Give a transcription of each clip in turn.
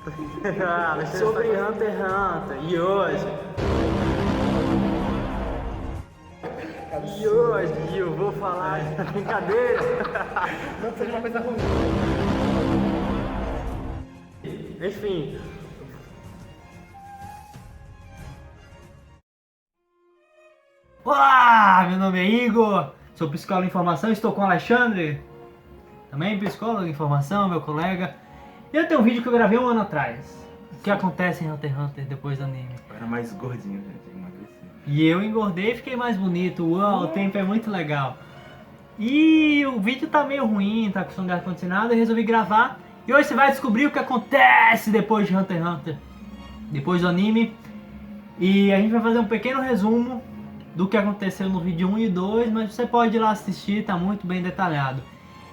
Sobre Hunter x Hunter. E hoje eu vou falar de brincadeira. Não seja uma coisa ruim. Enfim. Olá, meu nome é Igor, sou psicólogo de informação, estou com o Alexandre, também psicólogo de informação, meu colega. E eu tenho um vídeo que eu gravei um ano atrás. O que acontece em Hunter x Hunter depois do anime? Eu era mais gordinho, gente, emagreci. E eu engordei e fiquei mais bonito. Uau, o tempo é muito legal. E o vídeo tá meio ruim, tá com som de ar-condicionado, eu resolvi gravar. E hoje você vai descobrir o que acontece depois de Hunter x Hunter, depois do anime. E a gente vai fazer um pequeno resumo do que aconteceu no vídeo 1 e 2, mas você pode ir lá assistir, tá muito bem detalhado.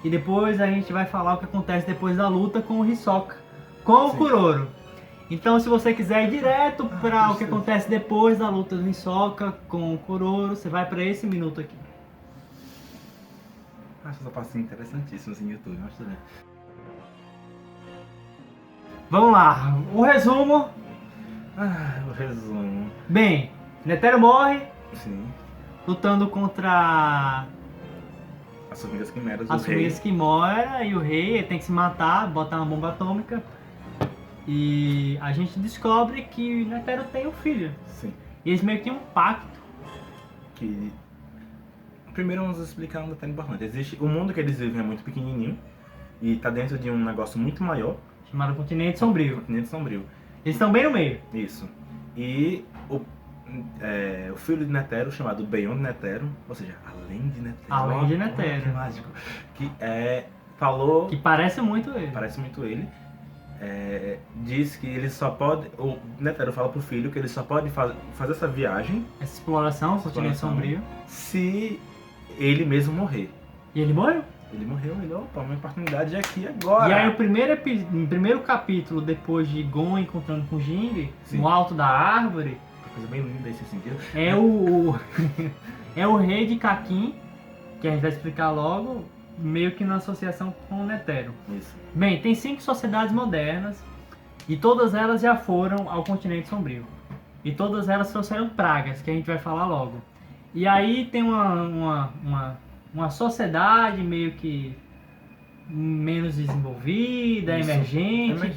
E depois a gente vai falar o que acontece depois da luta com o Hisoka, com o Kuroro. Então se você quiser ir direto para o que acontece depois da luta do Hisoka com o Kuroro, você vai para esse minuto aqui. Acho essa parte interessantíssima assim no YouTube, mas tudo bem. Vamos lá, o resumo. O resumo. Bem, Netero morre Sim. lutando contra As formigas quimeras, as o rei. formigas Kimora e o rei. Ele tem que se matar, botar uma bomba atômica. E a gente descobre que Netero tem um filho. Sim. E eles meio que têm um pacto. Que... Primeiro vamos explicar um detalhe importante. Existe... O mundo que eles vivem é muito pequenininho e tá dentro de um negócio muito maior. Chamado Continente Sombrio. Continente Sombrio. Eles estão bem no meio. Isso. E o filho de Netero, chamado Beyond Netero, ou seja, além de Netero. Além de Ó, Netero. que mágico. Que falou... Que parece muito ele. Parece muito ele. Diz que ele só pode... O Netero fala pro filho que ele só pode fazer essa viagem... Essa exploração, Continente Sombrio. Se ele mesmo morrer. E ele morreu. Ele morreu, opa, uma oportunidade aqui agora. E aí o primeiro capítulo, depois de Gon encontrando com Jinbe, Sim. no alto da árvore, Coisa bem linda esse sentido. é o rei de Kakin, que a gente vai explicar logo, meio que na associação com o Netero. Isso. Bem, tem 5 sociedades modernas e todas elas já foram ao Continente Sombrio. E todas elas trouxeram pragas, que a gente vai falar logo. E aí tem uma sociedade meio que menos desenvolvida, Isso. emergente,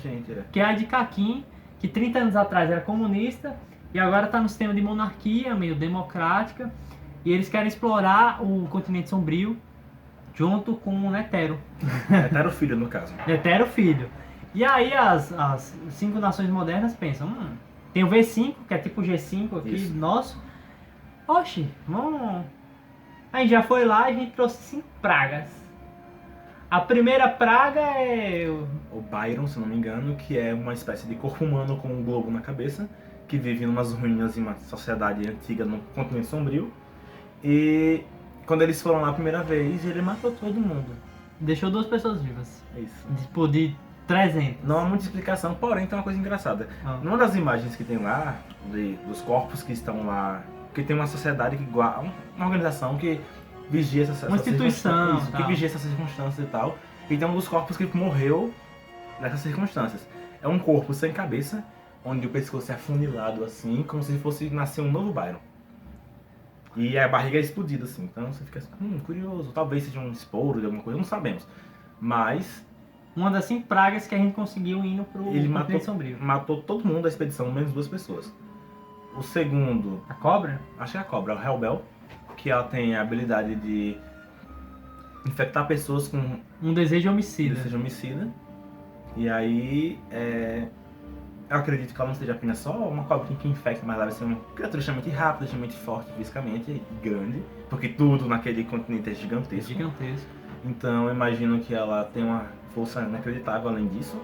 que é a de Kakin, que 30 anos atrás era comunista e agora está no sistema de monarquia, meio democrática. E eles querem explorar o Continente Sombrio junto com o Netero. Netero filho, no caso. Netero filho. E aí as 5 nações modernas pensam, tem o V5, que é tipo o G5 aqui, Isso. nosso. Oxi, vamos... A gente já foi lá e a gente trouxe 5 pragas. A primeira praga é... O Byron, se não me engano, que é uma espécie de corpo humano com um globo na cabeça, que vive em umas ruínas em uma sociedade antiga no Continente Sombrio. E quando eles foram lá a primeira vez, ele matou todo mundo. Deixou 2 pessoas vivas. É isso. Tipo, de 300. Não há muita explicação, porém tem uma coisa engraçada. Numa das imagens que tem lá, dos corpos que estão lá, que tem uma sociedade que uma organização que vigia essas Uma instituição, isso, que vigia essas circunstâncias e tal. E tem um dos corpos que morreu nessas circunstâncias. É um corpo sem cabeça, onde o pescoço é afunilado assim, como se fosse nascer um novo Byron. E a barriga é explodida assim. Então você fica assim, curioso, talvez seja um esporo de alguma coisa, não sabemos. Mas Uma das 5 pragas que a gente conseguiu indo pro ele Continente Sombrio. matou todo mundo da expedição, menos 2 pessoas. O segundo, A cobra? acho que é a cobra, o Hellbell, que ela tem a habilidade de infectar pessoas com Um desejo homicida. desejo homicida. E aí, eu acredito que ela não seja apenas só uma cobrinha que infecta, mas ela vai ser uma criatura extremamente rápida, extremamente forte fisicamente e grande, porque tudo naquele continente é gigantesco. Gigantesco. Então eu imagino que ela tem uma força inacreditável além disso.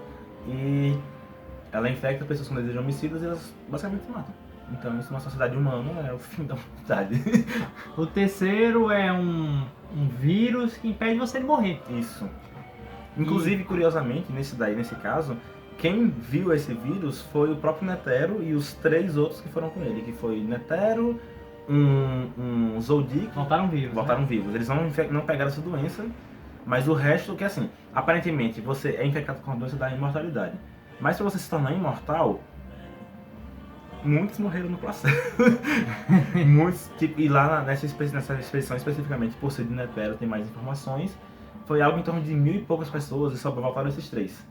E ela infecta pessoas com desejos homicidas e elas basicamente se matam. Então isso numa sociedade humana é o fim da humanidade. O terceiro é um vírus que impede você de morrer. Isso. Inclusive, curiosamente, nesse caso, quem viu esse vírus foi o próprio Netero e os 3 outros que foram com ele, que foi Netero, um Zoldyck, Voltaram vivos. voltaram vivos. Eles não pegaram essa doença, mas o resto, que assim, aparentemente você é infectado com a doença da imortalidade. Mas pra você se tornar imortal, muitos morreram no processo. Muitos, tipo, e lá nessa expedição especificamente, por ser de Netero, tem mais informações, foi algo em torno de 1000 e poucas pessoas e só voltaram esses 3.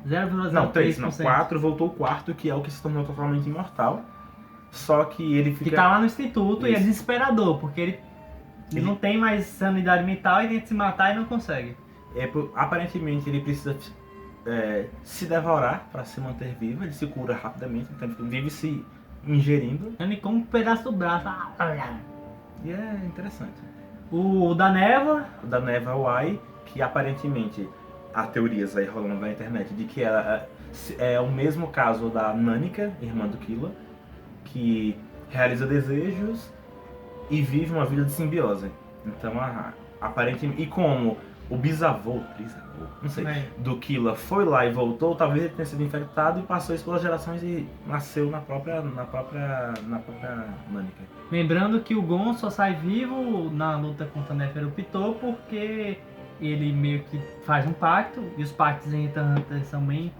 0,03%. Não, 3, não, 4, voltou o quarto, que é o que se tornou totalmente imortal. Só que ele fica... Que tá lá no instituto e é Isso. desesperador, porque ele não tem mais sanidade mental e tenta se matar e não consegue. Aparentemente ele precisa se devorar para se manter vivo, ele se cura rapidamente, então ele vive se ingerindo. Ele come um pedaço do braço. E é interessante. O da névoa, O da Neva Y, que aparentemente há teorias aí rolando na internet de que ela é o mesmo caso da Nanika, irmã do Killua, que realiza desejos e vive uma vida de simbiose. Então, aparentemente, e como o bisavô, não sei, Bem. do Killua foi lá e voltou, talvez ele tenha sido infectado e passou isso pelas gerações e nasceu na própria Nanika. lembrando que o Gon só sai vivo na luta contra Neferu Pitou porque ele meio que faz um pacto, e os pactos em Hunter x Hunter são bem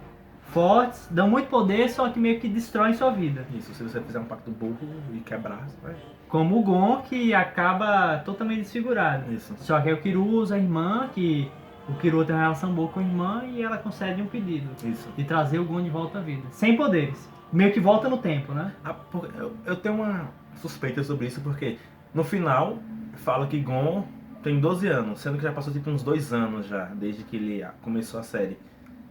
fortes, dão muito poder, só que meio que destroem sua vida. Isso, se você fizer um pacto burro e quebrar, você vai... Como o Gon, que acaba totalmente desfigurado. Isso. Só que aí o Kiru usa a irmã, que o Kiru tem uma relação boa com a irmã, e ela concede um pedido Isso. de trazer o Gon de volta à vida. Sem poderes. Meio que volta no tempo, né? Eu tenho uma suspeita sobre isso, porque no final fala que Gon tem 12 anos, sendo que já passou tipo uns 2 anos já, desde que ele começou a série.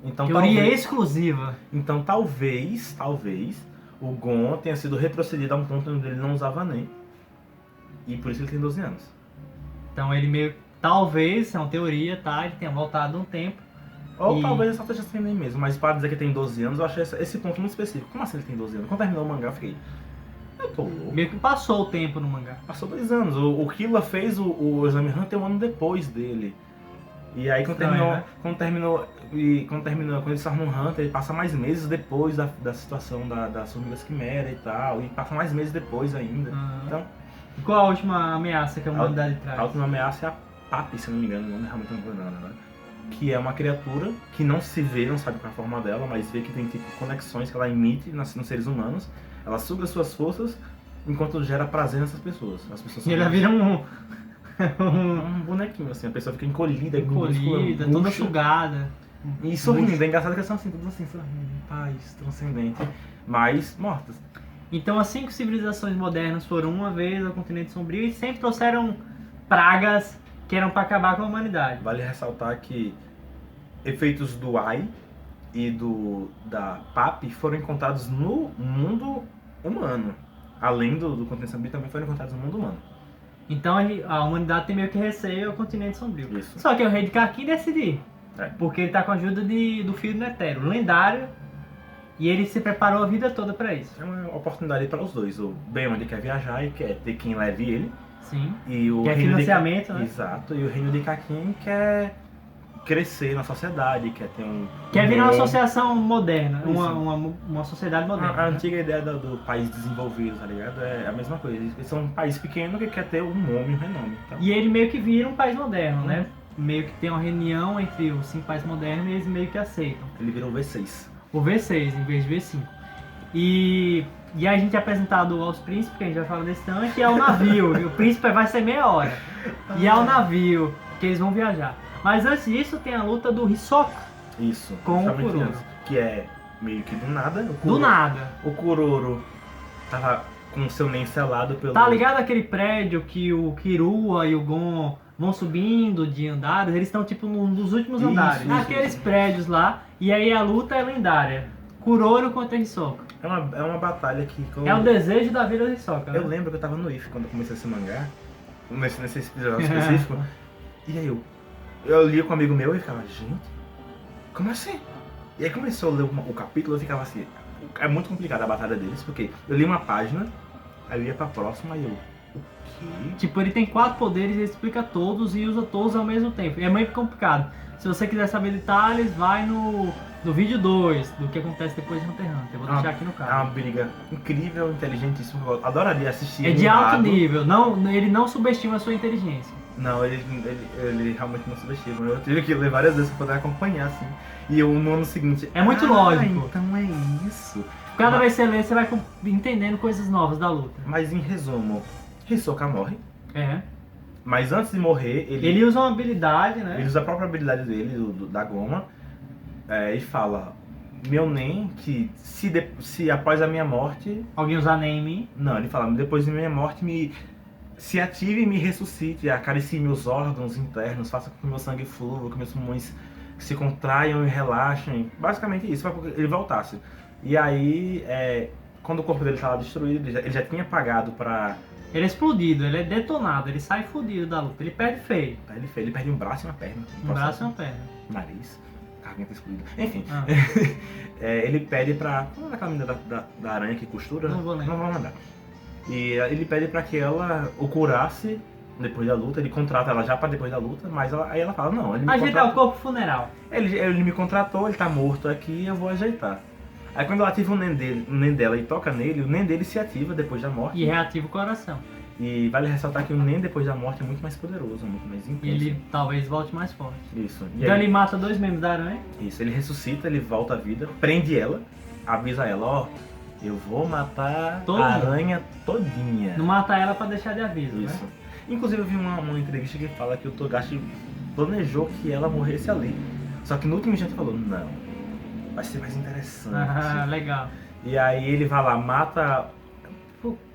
Então Teoria exclusiva. Então talvez o Gon tenha sido retrocedido a um ponto onde ele não usava nem. E por isso ele tem 12 anos. Então ele meio... Talvez, é uma teoria, tá? Ele tenha voltado um tempo. Ou E- talvez ele só esteja sem nem mesmo, mas para dizer que tem 12 anos, eu achei esse ponto muito específico. Como assim ele tem 12 anos? Quando terminou o mangá, eu fiquei... Eu tô louco. Meio que passou o tempo no mangá. Passou 2 anos. O Killua fez o Exame Hunter um ano depois dele. E aí quando Estranho, né? quando ele se torna um Hunter, ele passa mais meses depois da situação das formigas quimera e tal. E passa mais meses depois ainda. Então, E qual a última ameaça que a humanidade traz? a última ameaça é a Papi, se não me engano, o nome realmente não vou lembrar agora. Que é uma criatura que não se vê, não sabe qual é a forma dela, mas vê que tem tipo conexões que ela emite nos seres humanos. Ela suga suas forças enquanto gera prazer nessas pessoas. As pessoas E são ela vira um um bonequinho, assim, a pessoa fica encolhida, encolhida, murcha, toda sugada. e sorrindo. É engraçado que elas são assim, todas assim, sorrindo, paz, transcendente, mas mortas. Então as 5 civilizações modernas foram uma vez ao continente sombrio e sempre trouxeram pragas que eram para acabar com a humanidade. Vale ressaltar que efeitos do Ai e da Papi foram encontrados no mundo humano. Além do continente sombrio, também foram encontrados no mundo humano. Então a humanidade tem meio que receio ao continente sombrio. Isso. Só que o rei de Kakin decide ir. É. Porque ele tá com a ajuda do filho do Netero, lendário. E ele se preparou a vida toda para isso. É uma oportunidade para os dois. O Beon ele quer viajar e quer ter quem leve ele. Sim. E o Quer reino financiamento, né? Exato. E o reino de Kakin quer crescer na sociedade, quer ter um... Quer virar uma nome. associação moderna, Isso. uma sociedade moderna. A né? antiga ideia do país desenvolvido, tá ligado? É a mesma coisa. Eles são um país pequeno que quer ter um nome, um renome. Então, E ele meio que vira um país moderno, né? Meio que tem uma reunião entre os 5 países modernos e eles meio que aceitam. ele virou V6. O V6 em vez de V5. E aí a gente é apresentado aos príncipes, que a gente vai falar desse tanque, e ao navio. E o príncipe vai ser meia hora. E é ao navio que eles vão viajar. Mas antes disso tem a luta do Hisoka. Isso. Com o justamente Kuroro. isso. Que é meio que do nada. Do nada. O Kuroro tava com o seu nem selado pelo... Tá ligado aquele prédio que o Kirua e o Gon vão subindo de andares? Eles estão tipo num dos últimos Isso, andares. isso, Aqueles isso. prédios lá. E aí a luta é lendária. Kuroro contra Hisoka. É uma batalha que... É o desejo da vida do Hisoka, né? Eu lembro que eu tava no IF quando eu comecei esse mangá. Nesse episódio específico. E aí eu lia com um amigo meu e ficava, gente, como assim? E aí começou a ler o capítulo e eu ficava assim, é muito complicada a batalha deles, porque eu li uma página, aí eu ia pra próxima e eu, o quê? Tipo, ele tem 4 poderes, ele explica todos e usa todos ao mesmo tempo. E é muito complicado. Se você quiser saber detalhes, vai no vídeo 2 do que acontece depois de Hunter x Hunter. Eu vou deixar aqui no É uma card. briga incrível, inteligentíssima, eu adoraria assistir. É de alto animado. nível, não, ele não subestima a sua inteligência. Não, ele realmente não subestima. Eu tive que ler várias vezes pra poder acompanhar, assim. E eu no ano seguinte. É muito lógico. Então é isso. Cada vez que você lê, você vai entendendo coisas novas da luta. Mas em resumo, Hisoka morre. É. Mas antes de morrer, Ele usa uma habilidade, né? ele usa a própria habilidade dele, da Goma, e fala: meu Nen, que se após a minha morte. Alguém usar nem em mim. Não, ele fala: depois da minha morte, se ative e me ressuscite, acaricie meus órgãos internos, faça com que meu sangue flua, que meus pulmões se contraiam e relaxem. Basicamente isso, para que ele voltasse. E aí, quando o corpo dele estava destruído, ele já tinha pagado pra. Ele é explodido, ele é detonado, ele sai fodido da luta, ele perde feio. Ele perde um braço e uma perna. Um braço e uma perna. Nariz, garganta explodida. Enfim, Ah. ele pede pra. Como é aquela menina da aranha que costura? Não vou lembrar. Não vou lembrar. E ele pede pra que ela o curasse depois da luta. Ele contrata ela já pra depois da luta, mas aí ela fala: não, ele me Ajeitar o contratou. corpo funeral. Ele me contratou, ele tá morto aqui, eu vou ajeitar. Aí quando ela ativa o nen dela e toca nele, o nen dele se ativa depois da morte. E reativa o coração. E vale ressaltar que o nen depois da morte é muito mais poderoso, muito mais intenso. E ele talvez volte mais forte. Isso. E Então aí, ele mata 2 membros da aranha. isso, ele ressuscita, ele volta à vida, prende ela, avisa ela: ó, eu vou matar Todo a mundo. aranha todinha. Não mata ela pra deixar de aviso, Isso. né? Inclusive eu vi uma entrevista que fala que o Togashi planejou que ela morresse ali. Só que no último instante falou: não, vai ser mais interessante. Ah, legal. E aí ele vai lá, mata.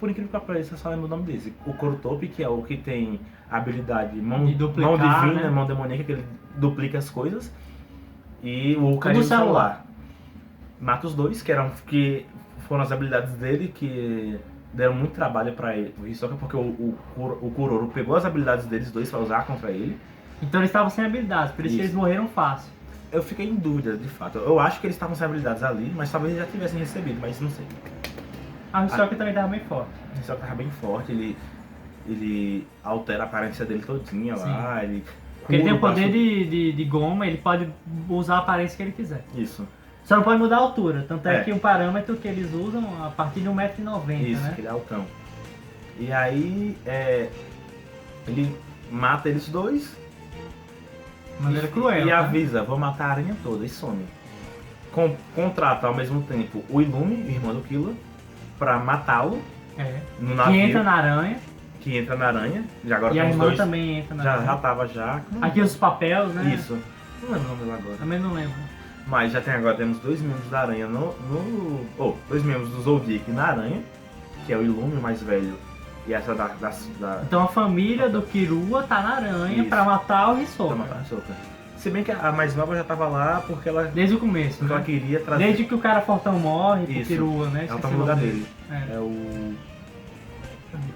Por incrível que pareça, eu só lembro o nome desse. O Kurotopi, que é o que tem a habilidade mão, De duplicar, mão divina, né? mão demoníaca, que ele duplica as coisas. E o Ocarina do celular. Celular. Mata os dois, que foram as habilidades dele, que deram muito trabalho pra ele, o Hisoka, porque o Kuroro pegou as habilidades deles dois pra usar contra ele. Então eles estavam sem habilidades, por isso que Isso. eles morreram fácil. Eu fiquei em dúvida, de fato. Eu acho que eles estavam sem habilidades ali, mas talvez eles já tivessem recebido, mas não sei. A Hisoka também tava bem forte. O Hisoka tava bem forte, ele altera a aparência dele todinha lá, ele Porque ele tem o cura poder braço- de goma, ele pode usar a aparência que ele quiser. Isso, Só não pode mudar a altura, tanto é, É. que o parâmetro que eles usam a partir de 1,90 m, isso, né? que ele é altão. E aí, ele mata eles dois De maneira e, cruel. e tá? avisa: vou matar a aranha toda, e some. Contrata ao mesmo tempo o Illume, irmão do Killua, pra matá-lo É. no Que navio, entra na aranha, que entra na aranha. Já agora e a tem os irmã dois. também entra na Já aranha. tava já. Aqui os papéis, né? Isso. Não lembro o nome dela agora. Também não lembro. Mas já temos 2 membros da aranha dois membros do Zoldyck na aranha, que é o Illume, o mais velho, e essa da Então a família do Kirua tá na aranha Isso. pra matar o pra Hisoka. matar a Hisoka. Se bem que a mais nova já tava lá porque ela, Desde o começo, porque ela né? queria trazer. Desde que o cara fortão morre pro Isso. Kirua, né? Ela Esqueci tá o no lugar nome dele. É. É o.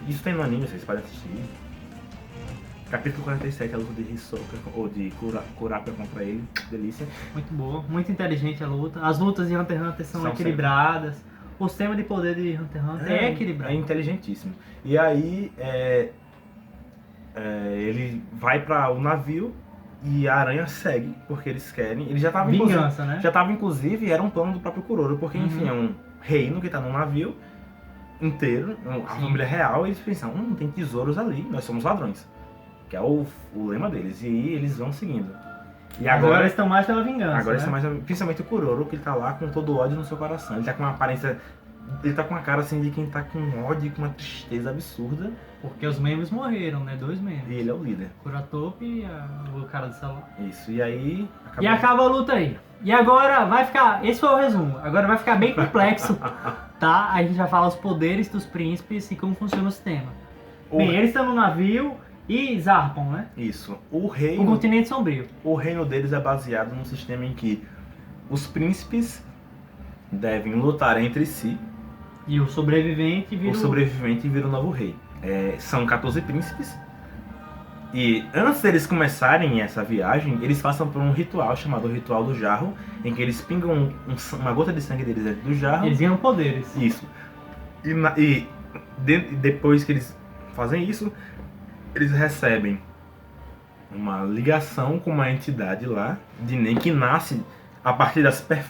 Isso tem no anime, vocês podem assistir. Capítulo 47, a luta de Hisoka, ou de Kurapika contra ele. Delícia. Muito boa, muito inteligente a luta. As lutas de Hunter x Hunter são São equilibradas. O sistema de poder de Hunter x Hunter é equilibrado. É inteligentíssimo. E aí, ele vai para o navio e a aranha segue, porque eles querem. Ele já tava Vingança, né? Já tava, inclusive, era um plano do próprio Kuroro, porque, enfim, Uhum. é um reino que tá num navio inteiro, a Sim. família real, e eles pensam: tem tesouros ali, nós somos ladrões. Que é o lema deles. E aí eles vão seguindo. E Agora eles estão mais pela vingança. Agora né? está mais, principalmente o Kuroro, que ele tá lá com todo o ódio no seu coração. Ele tá com uma aparência. Ele tá com uma cara assim de quem tá com ódio e com uma tristeza absurda. Porque os membros morreram, né? 2 membros. E ele é o líder. Kuratopi e o cara do celular. Isso. E aí. E acaba a luta aí. E agora vai ficar. Esse foi o resumo. Agora vai ficar bem complexo, tá? A gente vai falar os poderes dos príncipes e como funciona o sistema. Bem, eles estão no navio e zarpam, né? Isso. O continente sombrio. O reino deles é baseado num sistema em que os príncipes devem lutar entre si. E o sobrevivente vira O sobrevivente vira o novo rei. São 14 príncipes. E antes deles começarem essa viagem, eles passam por um ritual chamado Ritual do Jarro, em que eles pingam uma gota de sangue deles dentro do jarro. Eles ganham poderes. Isso. Depois que eles fazem isso, eles recebem uma ligação com uma entidade lá, de Nen, que nasce a partir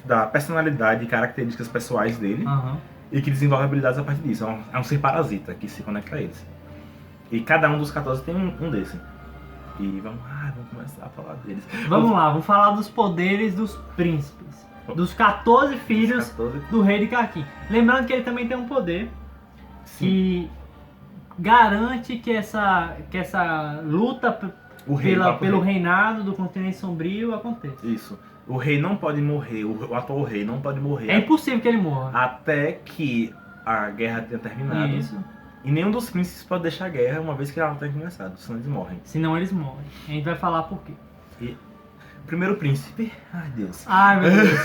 da personalidade e características pessoais dele. Aham. E que desenvolve habilidades a partir disso. É um ser parasita que se conecta a eles. E cada um dos 14 tem um desse. E vamos começar a falar deles. Vamos lá, vamos falar dos poderes dos príncipes. Dos 14 filhos 14. do rei de Kakin. Lembrando que ele também tem um poder Sim. que garante que essa luta O rei vai pro pelo rei. reinado do continente sombrio aconteça. Isso. O rei não pode morrer, o atual rei não pode morrer É impossível que ele morra. até que a guerra tenha terminado. Isso. E nenhum dos príncipes pode deixar a guerra uma vez que ela tenha começado, senão eles morrem. Senão eles morrem. A gente vai falar por quê. O primeiro príncipe, ai Deus. Ai, meu Deus.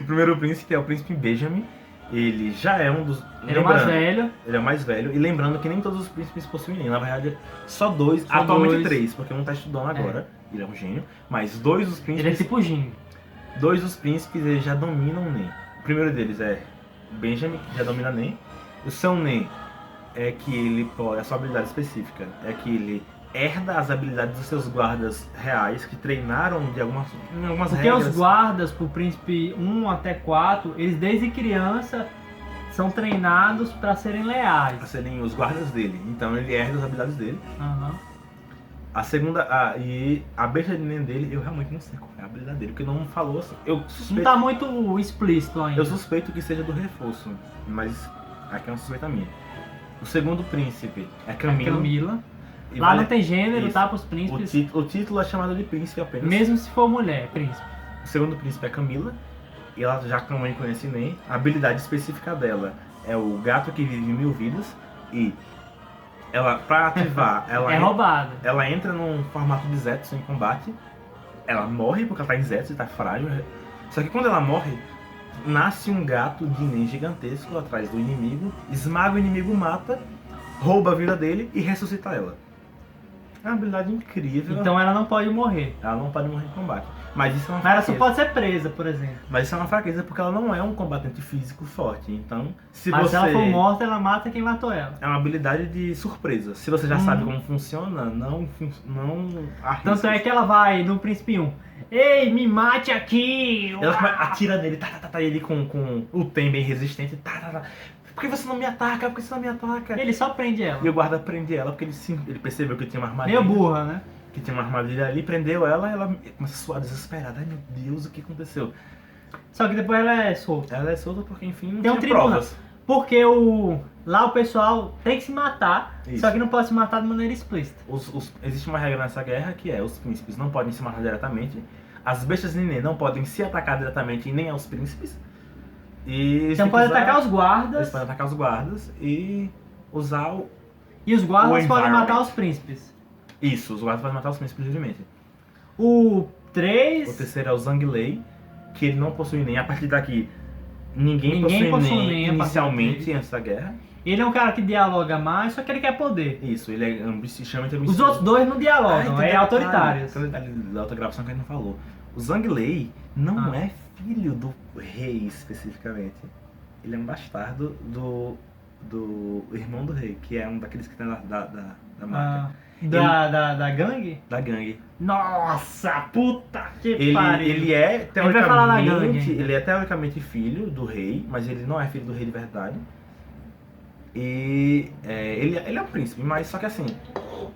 O primeiro príncipe é o príncipe Benjamin. Ele já é um dos. Ele é o mais velho. Ele é o mais velho. E lembrando que nem todos os príncipes possuem nem. Na verdade, só dois. Só atualmente dois. 3, porque um tá estudando agora. Ele é um gênio. Mas dois dos príncipes. Ele é tipo Jin. Dois dos príncipes eles já dominam o Nen. O primeiro deles é Benjamin, que já domina Nen. O seu Nen é que ele pode. A sua habilidade específica é que ele herda as habilidades dos seus guardas reais que treinaram em algumas Porque regras. os guardas pro príncipe 1 até 4, eles desde criança são treinados pra serem leais. Pra serem os guardas dele. Então ele herda as habilidades dele. Aham. A segunda. E a besta de Nen dele, eu realmente não sei qual é a habilidade dele, porque não falou assim. Eu Não suspeito, tá muito explícito ainda. eu suspeito que seja do reforço, mas aqui é uma suspeita minha. O segundo príncipe é A Camila. Camila. E Lá vale- não tem gênero, Isso. tá? Pros o, príncipes. o título é chamado de príncipe apenas. Mesmo se for mulher, príncipe. O segundo príncipe é Camila. E ela já também conhece Nen. A habilidade específica dela é o gato que vive 1000 vidas. E ela, pra ativar, É roubada. ela entra num formato de Zetsu em combate. Ela morre porque ela tá em Zetsu e tá frágil. Só que quando ela morre, nasce um gato de Nen gigantesco atrás do inimigo. Esmaga o inimigo, mata, rouba a vida dele e ressuscita ela. É uma habilidade incrível. Então ela não pode morrer. Ela não pode morrer em combate. Mas isso é uma Mas ela só fraqueza. pode ser presa, por exemplo. Mas isso é uma fraqueza porque ela não é um combatente físico forte. Então, se Mas você... se ela for morta, ela mata quem matou ela. É uma habilidade de surpresa. Se você já sabe como funciona, não arrisque. Tanto é que ela vai no príncipe 1. Ei, me mate aqui! Ela atira nele, tá, ele com o Tem bem resistente, tá. Por que você não me ataca? Por que você não me ataca? Ele só prende ela. E o guarda prende ela porque ele percebeu que tinha uma armadilha. Meio burra, né? Que tinha uma armadilha ali, prendeu ela e ela começa a suar desesperada. Ai meu Deus, o que aconteceu? Só que depois ela é solta. Ela é solta porque, enfim, não Tem um tinha tribunal. provas. Porque lá o pessoal tem que se matar, Isso. só que não pode se matar de maneira explícita. Existe uma regra nessa guerra que é: os príncipes não podem se matar diretamente, as bestas de Nen não podem se atacar diretamente nem aos príncipes. E Então se pode quiser, atacar os eles guardas podem atacar os guardas e usar o. e os guardas o podem environment. matar os príncipes. Isso, os guardas podem matar os príncipes livremente. O O 3, terceiro é o Zanglei, que ele não possui nem. A partir daqui, ninguém Ninguém possui possui nem nem a partir inicialmente daqui. antes da guerra. ele é um cara que dialoga mais, só que ele quer poder. Isso, ele é extremamente ambicioso. Os outros dois não dialogam, é autoritários. Tem um detalhe da outra gravação que a gente não falou. O Zanglei não é filho do rei especificamente. Ele é um bastardo do irmão do rei, que é um daqueles que tem da marca. Da gangue? Da gangue. Nossa, puta que Ele, pariu. ele é vai falar da gangue teoricamente. ainda. Ele é teoricamente filho do rei, mas ele não é filho do rei de verdade. E ele é um príncipe, mas só que assim,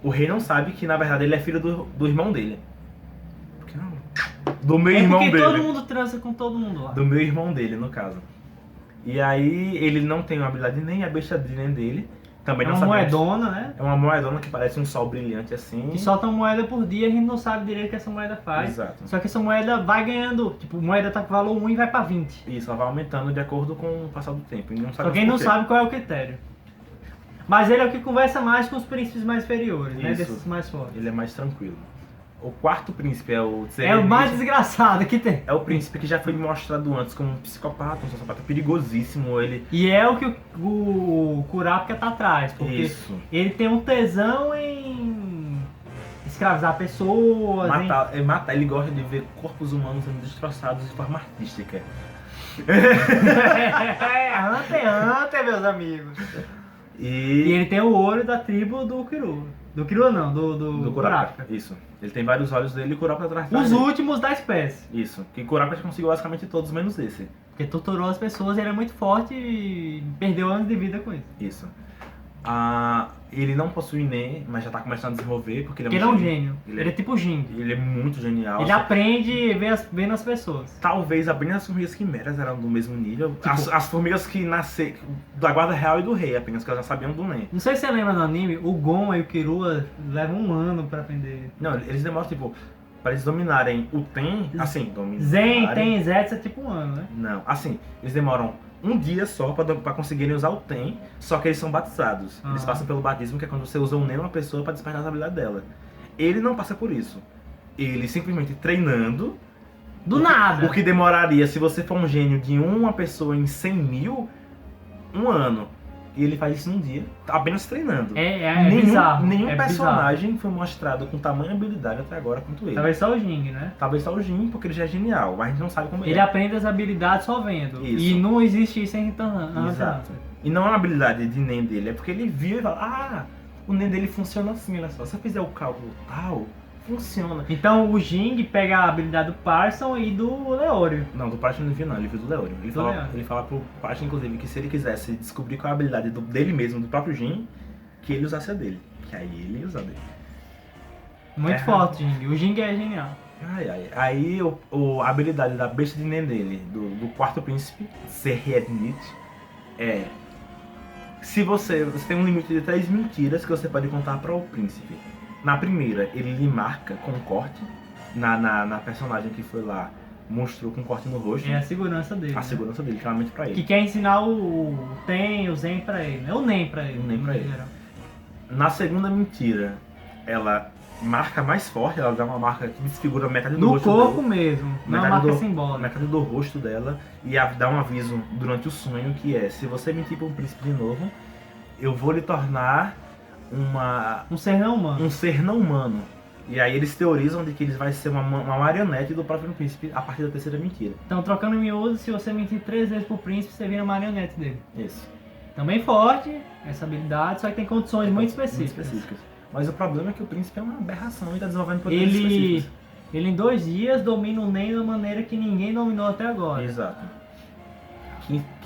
o rei não sabe que na verdade ele é filho do irmão dele. Por que não? Do meu irmão porque dele. todo mundo transa com todo mundo lá. Do meu irmão dele, no caso. E aí ele não tem uma habilidade nem a besta dele. Também É não uma sabe. moedona, né? É uma moedona que parece um sol brilhante assim. Que solta uma moeda por dia, a gente não sabe direito o que essa moeda faz. Exato. Só que essa moeda vai ganhando, tipo, moeda tá com valor 1 e vai pra 20. Isso, ela vai aumentando de acordo com o passar do tempo. E não sabe Só quem não por quê. sabe qual é o critério. Mas ele é o que conversa mais com os príncipes mais inferiores, né? Isso. Desses mais fortes. Ele é mais tranquilo. O quarto príncipe é o É o mais desgraçado que tem. É o príncipe que já foi mostrado antes como um psicopata, um sociopata perigosíssimo. Ele. E é o que o Kurapika tá atrás, porque Isso. ele tem um tesão em escravizar pessoas, Matar, ele gosta de ver corpos humanos sendo destroçados de forma artística. Hunter x Hunter, meus amigos. E E. ele tem o olho da tribo do Kiru. Do Kiru não, do Kurapika. Kurapika. Isso. Ele tem vários olhos dele e Kurapika atrás Os dele. últimos da espécie. Isso. Que Kurapika já conseguiu basicamente todos menos esse. Porque torturou as pessoas, ele é muito forte e perdeu anos de vida com isso. Isso. Ele não possui Nen, mas já tá começando a desenvolver, porque Porque ele é um gênio. Ele Ele é tipo Jing. Ele é muito genial. Ele aprende vendo as pessoas. Talvez apenas as formigas quimeras eram do mesmo nível. Tipo- As formigas que nasceram da guarda real e do rei, apenas que elas já sabiam do Nen. Não sei se você lembra no anime, o Gon e o Killua levam um ano pra aprender. Não, eles demoram, tipo, para eles dominarem o Ten, assim, dominarem... Zen, Ten, Zetsu é tipo um ano, né? Não, assim, eles demoram um dia só pra conseguirem usar o Ten, só que eles são batizados. Eles Ah. passam pelo batismo, que é quando você usa o Nen numa pessoa pra despertar as habilidades dela. Ele não passa por isso. Ele simplesmente treinando. Do nada. O que demoraria, se você for um gênio de uma pessoa em 100 mil, um ano. E ele faz isso num dia, apenas treinando. É bizarro. Nenhum é personagem foi mostrado com tamanha habilidade até agora quanto ele. bizarro. Talvez só o Jing, né? Talvez só o Jin, porque ele já é genial, mas a gente não sabe como Ele aprende as habilidades só vendo. Isso. E não existe isso em Hunter x Hunter. Exato. E não é uma habilidade de Nen dele, é porque ele viu e fala, o Nen dele funciona assim, olha só. Se eu fizer o cálculo tal, funciona. Então o Jing pega a habilidade do Parson e do Leório. Não, do Parsha não viu não, ele viu do Leório. Ele fala pro Parsha, inclusive, que se ele quisesse descobrir qual é a habilidade dele mesmo, do próprio Jin, que ele usasse a dele. Que aí ele ia usar dele. Muito forte, Jing. O Jing é genial. Aí a habilidade da besta de Nen dele, do quarto príncipe, Serhietnit, é... Se você tem um limite de 3 mentiras que você pode contar para o príncipe. Na primeira, ele lhe marca com corte. Na personagem que foi lá, mostrou com corte no rosto. É a segurança dele. A né? segurança dele, claramente pra Que ele. quer ensinar o Ten, o Zen pra ele, né? O Nen pra ele. O Nen pra no ele. geral. Na segunda mentira, ela marca mais forte, ela dá uma marca que desfigura metade do No rosto corpo dela. mesmo, não é uma Metade marca do- simbólica. Metade do rosto dela e dá um aviso durante o sonho que é: se você mentir para um príncipe de novo, eu vou lhe tornar Um ser não humano. um ser não humano. E aí eles teorizam de que ele vai ser uma marionete do próprio príncipe a partir da terceira mentira. Então, trocando em miúdos, se você mentir 3 vezes pro príncipe, você vira marionete dele. Isso. Também forte, essa habilidade, só que tem condições muito específicas. Mas o problema é que o príncipe é uma aberração e tá desenvolvendo poderes Ele específicos. em 2 dias domina o Nen de uma maneira que ninguém dominou até agora. Exato.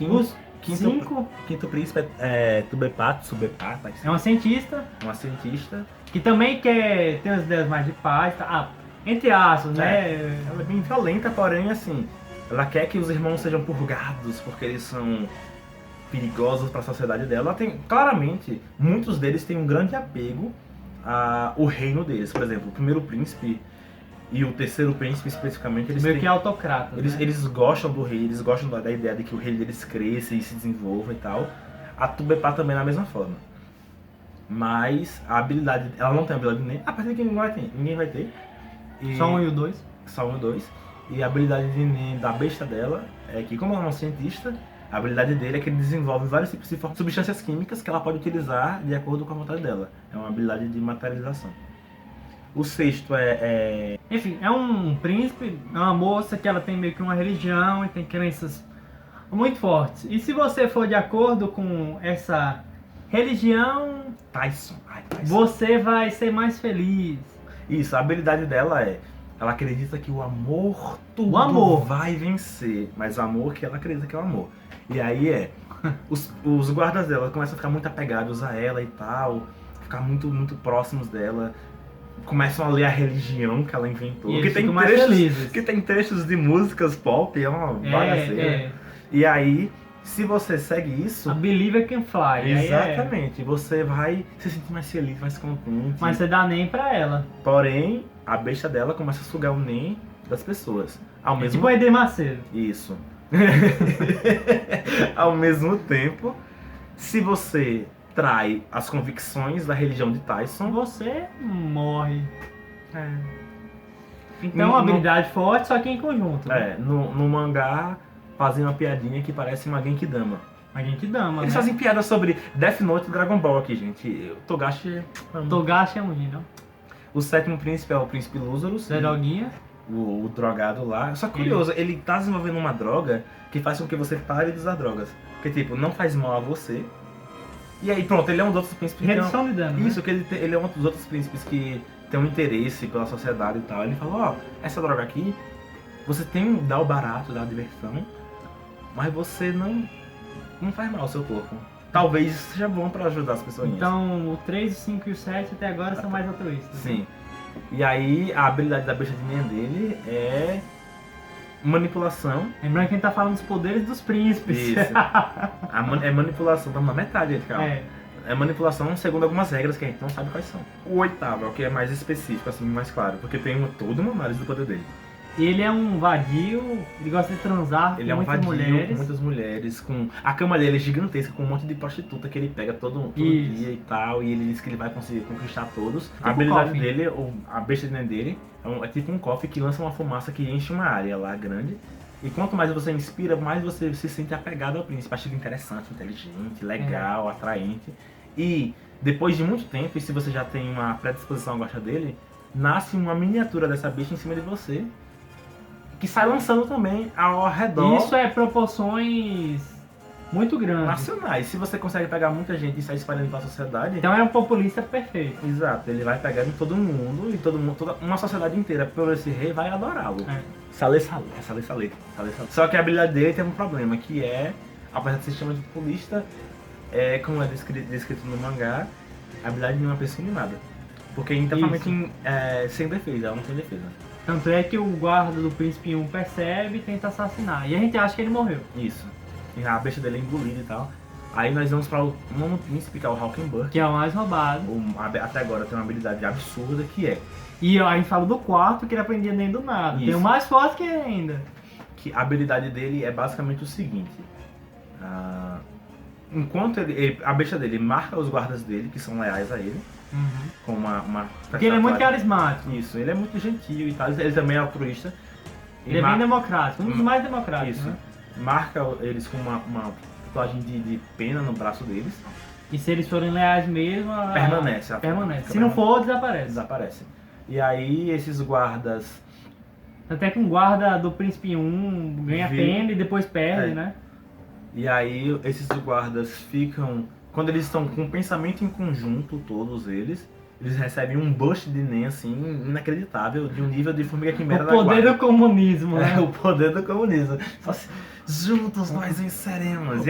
Os 5 Quinto príncipe é Tubepat, é uma cientista uma cientista. que também quer ter umas ideias mais de paz. Tá? Entre aspas, né? Ela é bem violenta, porém, assim, ela quer que os irmãos sejam purgados porque eles são perigosos para a sociedade dela. Ela tem, claramente, muitos deles têm um grande apego ao reino deles. Por exemplo, o primeiro príncipe e o terceiro príncipe, especificamente, eles Meio têm... que autocrata. né? Eles gostam do rei, eles gostam da ideia de que o rei deles cresça e se desenvolva e tal. A Tubepá também é da mesma forma. Mas a habilidade, ela não tem habilidade nem, apesar de que ninguém vai ter. E, Só 1 e o 2. só um e dois. E a habilidade da besta dela é que, como ela é uma cientista, a habilidade dele é que ele desenvolve vários tipos de substâncias químicas que ela pode utilizar de acordo com a vontade dela. É uma habilidade de materialização. O sexto Enfim, é um príncipe, é uma moça que ela tem meio que uma religião e tem crenças muito fortes. E se você for de acordo com essa religião, Tyson. Ai, Tyson. você vai ser mais feliz. Isso, a habilidade dela é... Ela acredita que o amor tudo amor. vai vencer. Mas o amor que ela acredita que é o amor. E aí os guardas dela começam a ficar muito apegados a ela e tal. Ficar muito, muito próximos dela. Começam a ler a religião que ela inventou. E que eles tem ficam mais trechos, felizes. que tem trechos de músicas pop, é uma bagaceira. É, E aí, se você segue isso... a Believer Can Fly. Aí Exatamente, você vai se sentir mais feliz, mais contente. Mas você dá nem pra ela. Porém, a besta dela começa a sugar o Nen das pessoas. Ao É mesmo tipo o Eder Macedo. Isso. Ao mesmo tempo, se você trai as convicções da religião de Tyson, Você morre. é, Então, uma habilidade forte, só que em conjunto. Né? no mangá fazem uma piadinha que parece uma Genkidama. A gente dama, Eles né? fazem piada sobre Death Note e Dragon Ball aqui, gente. O Togashi... Togashi é um não? O sétimo príncipe é o príncipe Lúzarus. Zé Doguinha. O drogado lá. Só que curioso, ele tá desenvolvendo uma droga que faz com que você pare de usar drogas. Porque, tipo, não faz mal a você. E aí, pronto, ele é um dos outros príncipes que tem Redução de dano. né? Isso, que ele é um dos outros príncipes que tem um interesse pela sociedade e tal. Ele falou, ó, essa droga aqui, você tem, dá o barato, dá a diversão, mas você não faz mal ao seu corpo. talvez isso seja bom pra ajudar as pessoas. Então o 3, o 5 e o 7 até agora são mais altruístas. Sim. E aí a habilidade da besta de Nen dele é manipulação. Lembrando que a gente tá falando dos poderes dos príncipes. Isso. É manipulação, estamos na metade, gente, calma. É manipulação segundo algumas regras que a gente não sabe quais são. O oitavo é o que é mais específico, assim, mais claro, porque tem toda uma análise do poder dele. Ele é um vadio, ele gosta de transar Ele com é um muitas vadio, mulheres. com muitas mulheres, com... A cama dele é gigantesca, com um monte de prostituta que ele pega todo Isso. dia e tal, e ele diz que ele vai conseguir conquistar todos. Tipo A habilidade Coffin. dele, a besta de Nen dele, é tipo um cofre que lança uma fumaça que enche uma área lá grande. E quanto mais você inspira, mais você se sente apegado ao príncipe. Acha ele interessante, inteligente, legal, atraente. E depois de muito tempo, e se você já tem uma predisposição a gostar dele, nasce uma miniatura dessa bicha em cima de você, que sai lançando também ao redor. Isso é proporções muito grandes. Nacionais. Se você consegue pegar muita gente e sair espalhando pela sociedade, Então é um populista perfeito. exato, ele vai pegar em todo mundo e todo mundo, uma sociedade inteira, por esse rei, vai adorá-lo. Salê. Só que a habilidade dele tem um problema, que é, apesar de ser chama de populista, como é descrito no mangá, a habilidade de uma pessoa animada. Porque é inteiramente sem defesa, ela não tem defesa. Tanto é que o guarda do Príncipe 1 percebe e tenta assassinar. E a gente acha que ele morreu. Isso. E a besta dele é engolida e tal. Aí nós vamos para o nono príncipe, que é o Hawkenberg. Que é o mais roubado. Até agora tem uma habilidade absurda que é... E ó, a gente fala do quarto, que ele aprendia nem do nada. Tem Isso. o mais forte que ele ainda. Que a habilidade dele é basicamente o seguinte. Enquanto a besta dele marca os guardas dele, que são leais a ele, com uma... Porque ele é muito carismático. Isso, ele é muito gentil e tal. Ele também é altruísta. Ele é bem democrático, um dos mais democráticos. Isso. Né? Marca eles com uma tatuagem de pena no braço deles. E se eles forem leais mesmo, Permanece. permanece. Se não for, desaparece. Desaparece. E aí esses guardas... Até que um guarda do Príncipe 1 ganha pena e depois perde, né? E aí esses guardas ficam... Quando eles estão com o pensamento em conjunto, todos eles recebem um boost de Nen, assim, inacreditável, de um nível de formiga quimera da guarda. O poder do comunismo, né? O poder do comunismo. Só assim, juntos nós venceremos.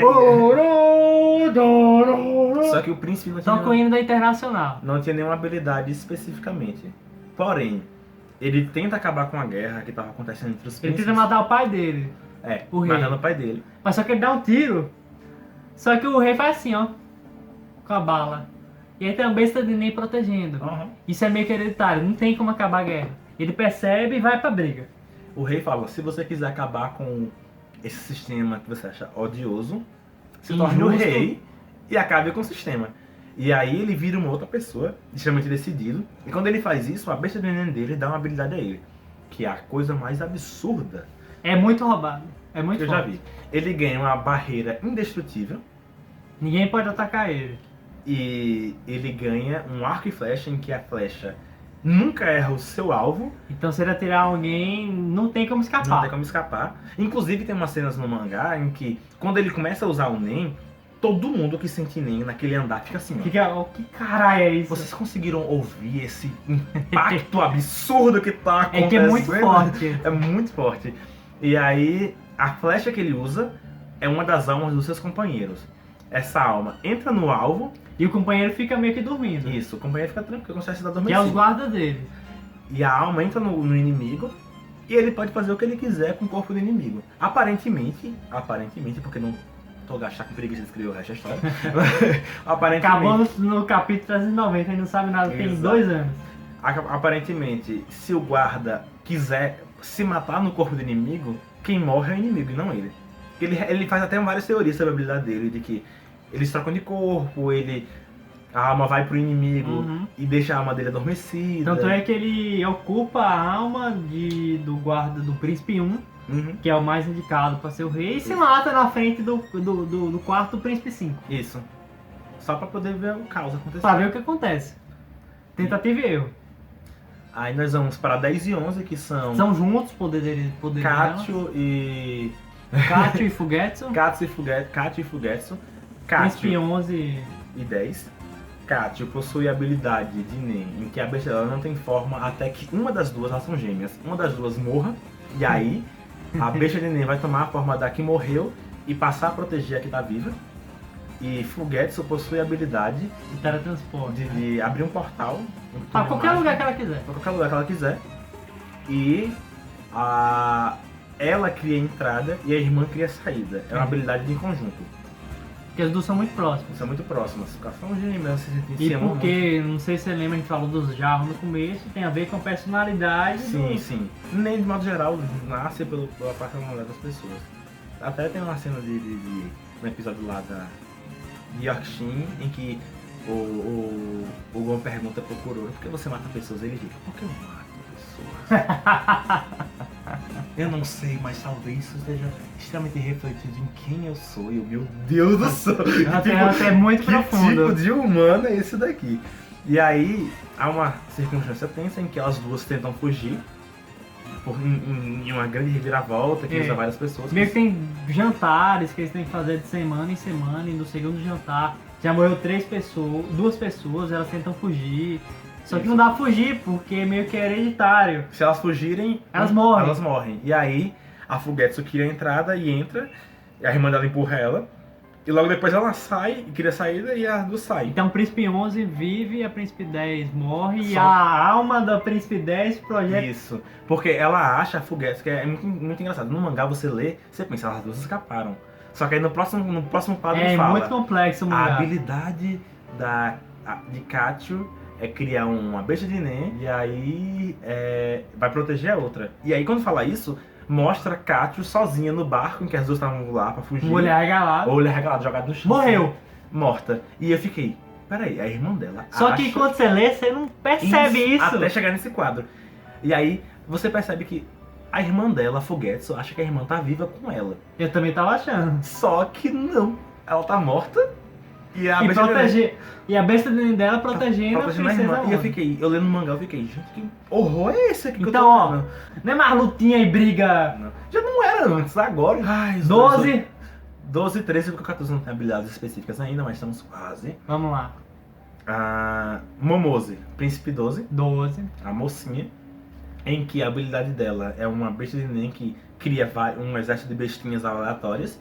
Só que o príncipe não tinha, Toca o hino da Internacional. não tinha nenhuma habilidade especificamente. Porém, ele tenta acabar com a guerra que estava acontecendo entre os Ele príncipes. tenta matar o pai dele. O rei. Matando o pai dele. Mas só que ele dá um tiro. Só que o rei faz assim, ó. Com a bala. E aí tem a besta de Nen protegendo. Isso é meio que hereditário, não tem como acabar a guerra. Ele percebe e vai pra briga. O rei fala, se você quiser acabar com esse sistema que você acha odioso, se torne o Injusto. rei e acabe com o sistema. E aí ele vira uma outra pessoa, extremamente decidido. E quando ele faz isso, a besta de Nen dele dá uma habilidade a ele. Que é a coisa mais absurda É muito roubado. É muito que eu forte. já vi. Ele ganha uma barreira indestrutível. Ninguém pode atacar ele. E ele ganha um arco e flecha em que a flecha nunca erra o seu alvo. Então se ele atirar alguém, não tem como escapar. Não tem como escapar. Inclusive tem umas cenas no mangá em que quando ele começa a usar o Nen, todo mundo que sente Nen naquele andar fica assim, ó. Que caralho é isso? Vocês conseguiram ouvir esse impacto absurdo que tá acontecendo? É que é muito forte. É muito forte. E aí, a flecha que ele usa é uma das almas dos seus companheiros. Essa alma entra no alvo. E o companheiro fica meio que dormindo. Isso, o companheiro fica tranquilo, como se estivesse Que é adormecido. os guardas dele. E a alma entra no inimigo e ele pode fazer o que ele quiser com o corpo do inimigo. Aparentemente, porque não tô gastando com preguiça de escrever o resto da história. Aparentemente, Acabou no capítulo 390 e não sabe nada, tem Exato. 2 anos. aparentemente, se o guarda quiser se matar no corpo do inimigo, quem morre é o inimigo e não ele. Ele faz até várias teorias sobre a habilidade dele, de que eles trocam de corpo, a alma vai pro inimigo e deixa a alma dele adormecida. Tanto é que ele ocupa a alma do guarda do Príncipe 1, que é o mais indicado para ser o rei, e se mata na frente do quarto do Príncipe 5. Isso. Só pra poder ver o caos acontecer. Pra ver o que acontece. Tentativa e erro. Aí nós vamos para 10 e 11, que são São juntos, poder Katio e... Katio e Fugetsu. Katio e Fugetsu. Príncipe Katio 11. e 10. Katio possui a habilidade de Nen, em que a besta dela não tem forma até que uma das duas, elas são gêmeas, uma das duas morra, e aí a besta de Nen vai tomar a forma da que morreu e passar a proteger a que tá viva. E Fugetsu possui a habilidade De teletransporte. de abrir um portal. Pra qualquer lugar que ela quiser. Pra qualquer lugar que ela quiser. E ela cria a entrada e a irmã cria a saída. É uma habilidade de conjunto. Porque as duas são muito próximas. São muito próximas. São gêmeas, se E amam muito. porque, não sei se você lembra, a gente falou dos jarros no começo, tem a ver com a personalidade. Sim, sim. Nem de modo geral, nasce pela personalidade das pessoas. Até tem uma cena no episódio lá de Yorkshin, em que o Gon pergunta pro Kuroro: por que você mata pessoas? Ele diz: porque eu mato pessoas. Eu não sei, mas talvez isso esteja extremamente refletido em quem eu sou. E meu Deus do céu! É muito Que profundo. tipo de humano é esse daqui? E aí, há uma circunstância tensa em que elas duas tentam fugir em uma grande reviravolta que usa várias pessoas. Meio que tem jantares que eles têm que fazer de semana em semana, e no segundo jantar já morreu 2 pessoas, elas tentam fugir. Só que não dá pra fugir, porque meio que é hereditário. Se elas fugirem, Elas morrem. Elas morrem. E aí, a Fugetsu cria a entrada e entra, e a irmã dela empurra ela. E logo depois ela sai e cria a saída e as duas saem. Então o Príncipe 11 vive, a Príncipe 10 morre, e Só- a alma da Príncipe 10 projeta... Isso. Porque ela acha a Fugetsu, que é muito, muito engraçado. No mangá você lê, você pensa, elas duas escaparam. Só que aí no próximo quadro É fala. muito complexo o A mangá. habilidade de Kachu é criar uma besta de Nen e aí vai proteger a outra. E aí quando fala isso, mostra Kachu sozinha no barco em que as duas estavam lá pra fugir. Um olho arregalado. Olho regalado, jogado no chão. Morreu. Morta. E eu fiquei, peraí, a irmã dela Só que acha quando você lê, você não percebe isso. até chegar nesse quadro. E aí você percebe que a irmã dela, a Fugetsu, acha que a irmã tá viva com ela. Eu também tava achando. Só que não. Ela tá morta e a E besta de Nen proteger. E a besta dela protegendo a protegendo a princesa irmã. E eu Onze. fiquei, eu lendo o mangá, eu fiquei, gente, que horror é esse aqui que Então, eu tô ó, vendo? não é mais lutinha e briga. Não. Já não era antes, agora. Ai, 12. 12 e 13, porque o 14 não tem habilidades específicas ainda, mas estamos quase. Vamos lá. A Momose, Príncipe 12, 12. a mocinha, em que a habilidade dela é uma besta de Nen que cria um exército de bestinhas aleatórias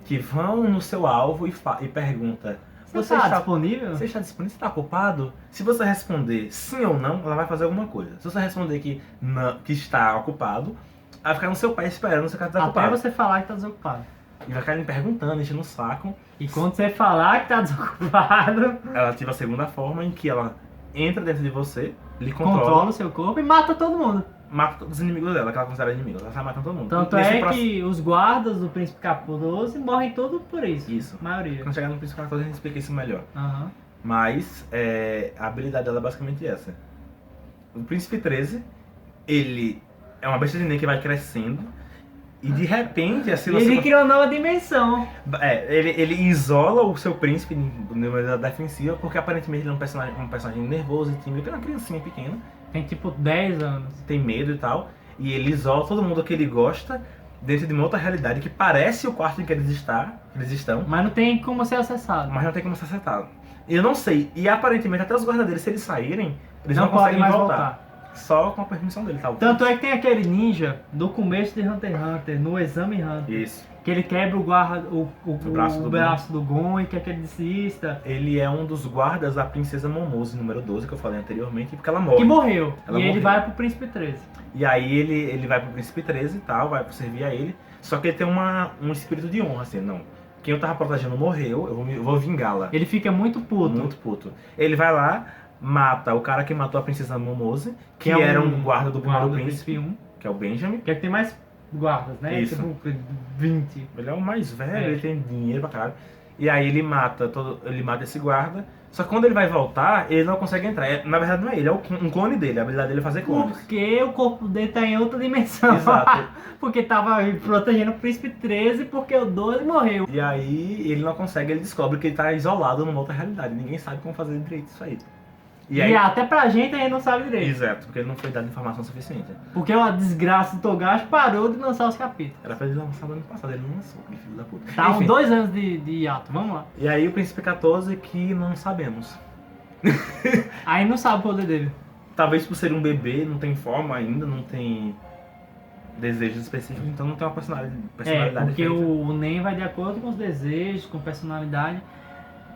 que vão no seu alvo e pergunta: Você está disponível? Você está disponível? Você está ocupado? Se você responder sim ou não, ela vai fazer alguma coisa. Se você responder que, não, que está ocupado, ela vai ficar no seu pé esperando você ficar Até desocupado. você falar que tá desocupado. E vai ficar me perguntando, enchendo o saco. E quando você falar que tá desocupado, Ela ativa a segunda forma em que ela entra dentro de você, lhe controla controla, o seu corpo e mata todo mundo. mata todos os inimigos dela, que ela considera inimigos. Ela sai matando todo mundo. Tanto Nesse é próximo- que os guardas do Príncipe Capô 12 morrem todos por isso. Isso. A maioria. Quando chegar no Príncipe 14 a gente explica isso melhor. Aham. Mas a habilidade dela é basicamente essa. O Príncipe 13, ele é uma besta de Nen que vai crescendo. E de repente, assim, Ele criou uma nova dimensão. ele isola o seu príncipe de maneira defensiva, porque aparentemente ele é um personagem nervoso e tímido, que é uma criancinha pequena, Tem tipo 10 anos. tem medo e tal. E ele isola todo mundo que ele gosta dentro de uma outra realidade que parece o quarto em que eles estão, Mas não tem como ser acessado. mas não tem como se acertar. Eu não sei. E aparentemente até os guardadeiros, se eles saírem, eles Não não, podem conseguem mais voltar. Só com a permissão dele, tal. Tanto é que tem aquele ninja do começo de Hunter x Hunter, no Exame Hunter, Isso. que ele quebra o guarda, o braço do do Gon e quer que ele desista. Ele é um dos guardas da princesa Momose, número 12, que eu falei anteriormente, porque ela morre. Que morreu. Ela e ele morreu. vai pro Príncipe 13. E aí ele vai pro Príncipe 13 e tal, vai servir a ele. Só que ele tem um espírito de honra, assim, não. Quem eu tava protegendo morreu, eu vou vingá-la. Ele fica muito puto. Muito puto. Ele vai lá, mata o cara que matou a princesa Momose, que é era um guarda do primeiro príncipe, 1. que é o Benjamin. Que é que tem mais guardas, né? Isso. Tipo 20. Ele é o mais velho, É. ele tem dinheiro pra caralho. E aí ele mata esse guarda. Só que quando ele vai voltar, ele não consegue entrar. Na verdade não é ele, é um clone dele. A habilidade dele é fazer clones. Porque o corpo dele tá em outra dimensão. Exato. Porque tava protegendo o Príncipe 13 porque o 12 morreu. E aí ele não consegue, ele descobre que ele tá isolado numa outra realidade. Ninguém sabe como fazer direito isso aí. E, aí, até pra gente aí não sabe direito. exato, porque ele não foi dado informação suficiente. Porque a desgraça do Togashi parou de lançar os capítulos. Era pra ele lançar no ano passado, ele não lançou, aquele filho da puta. Tá uns Enfim, 2 anos de hiato, vamos lá. e aí o Príncipe 14 que não sabemos. Aí não sabe o poder dele. Talvez por ser um bebê, não tem forma ainda, não tem desejos específicos, então não tem uma personalidade Porque diferente. o NEM vai de acordo com os desejos, com personalidade.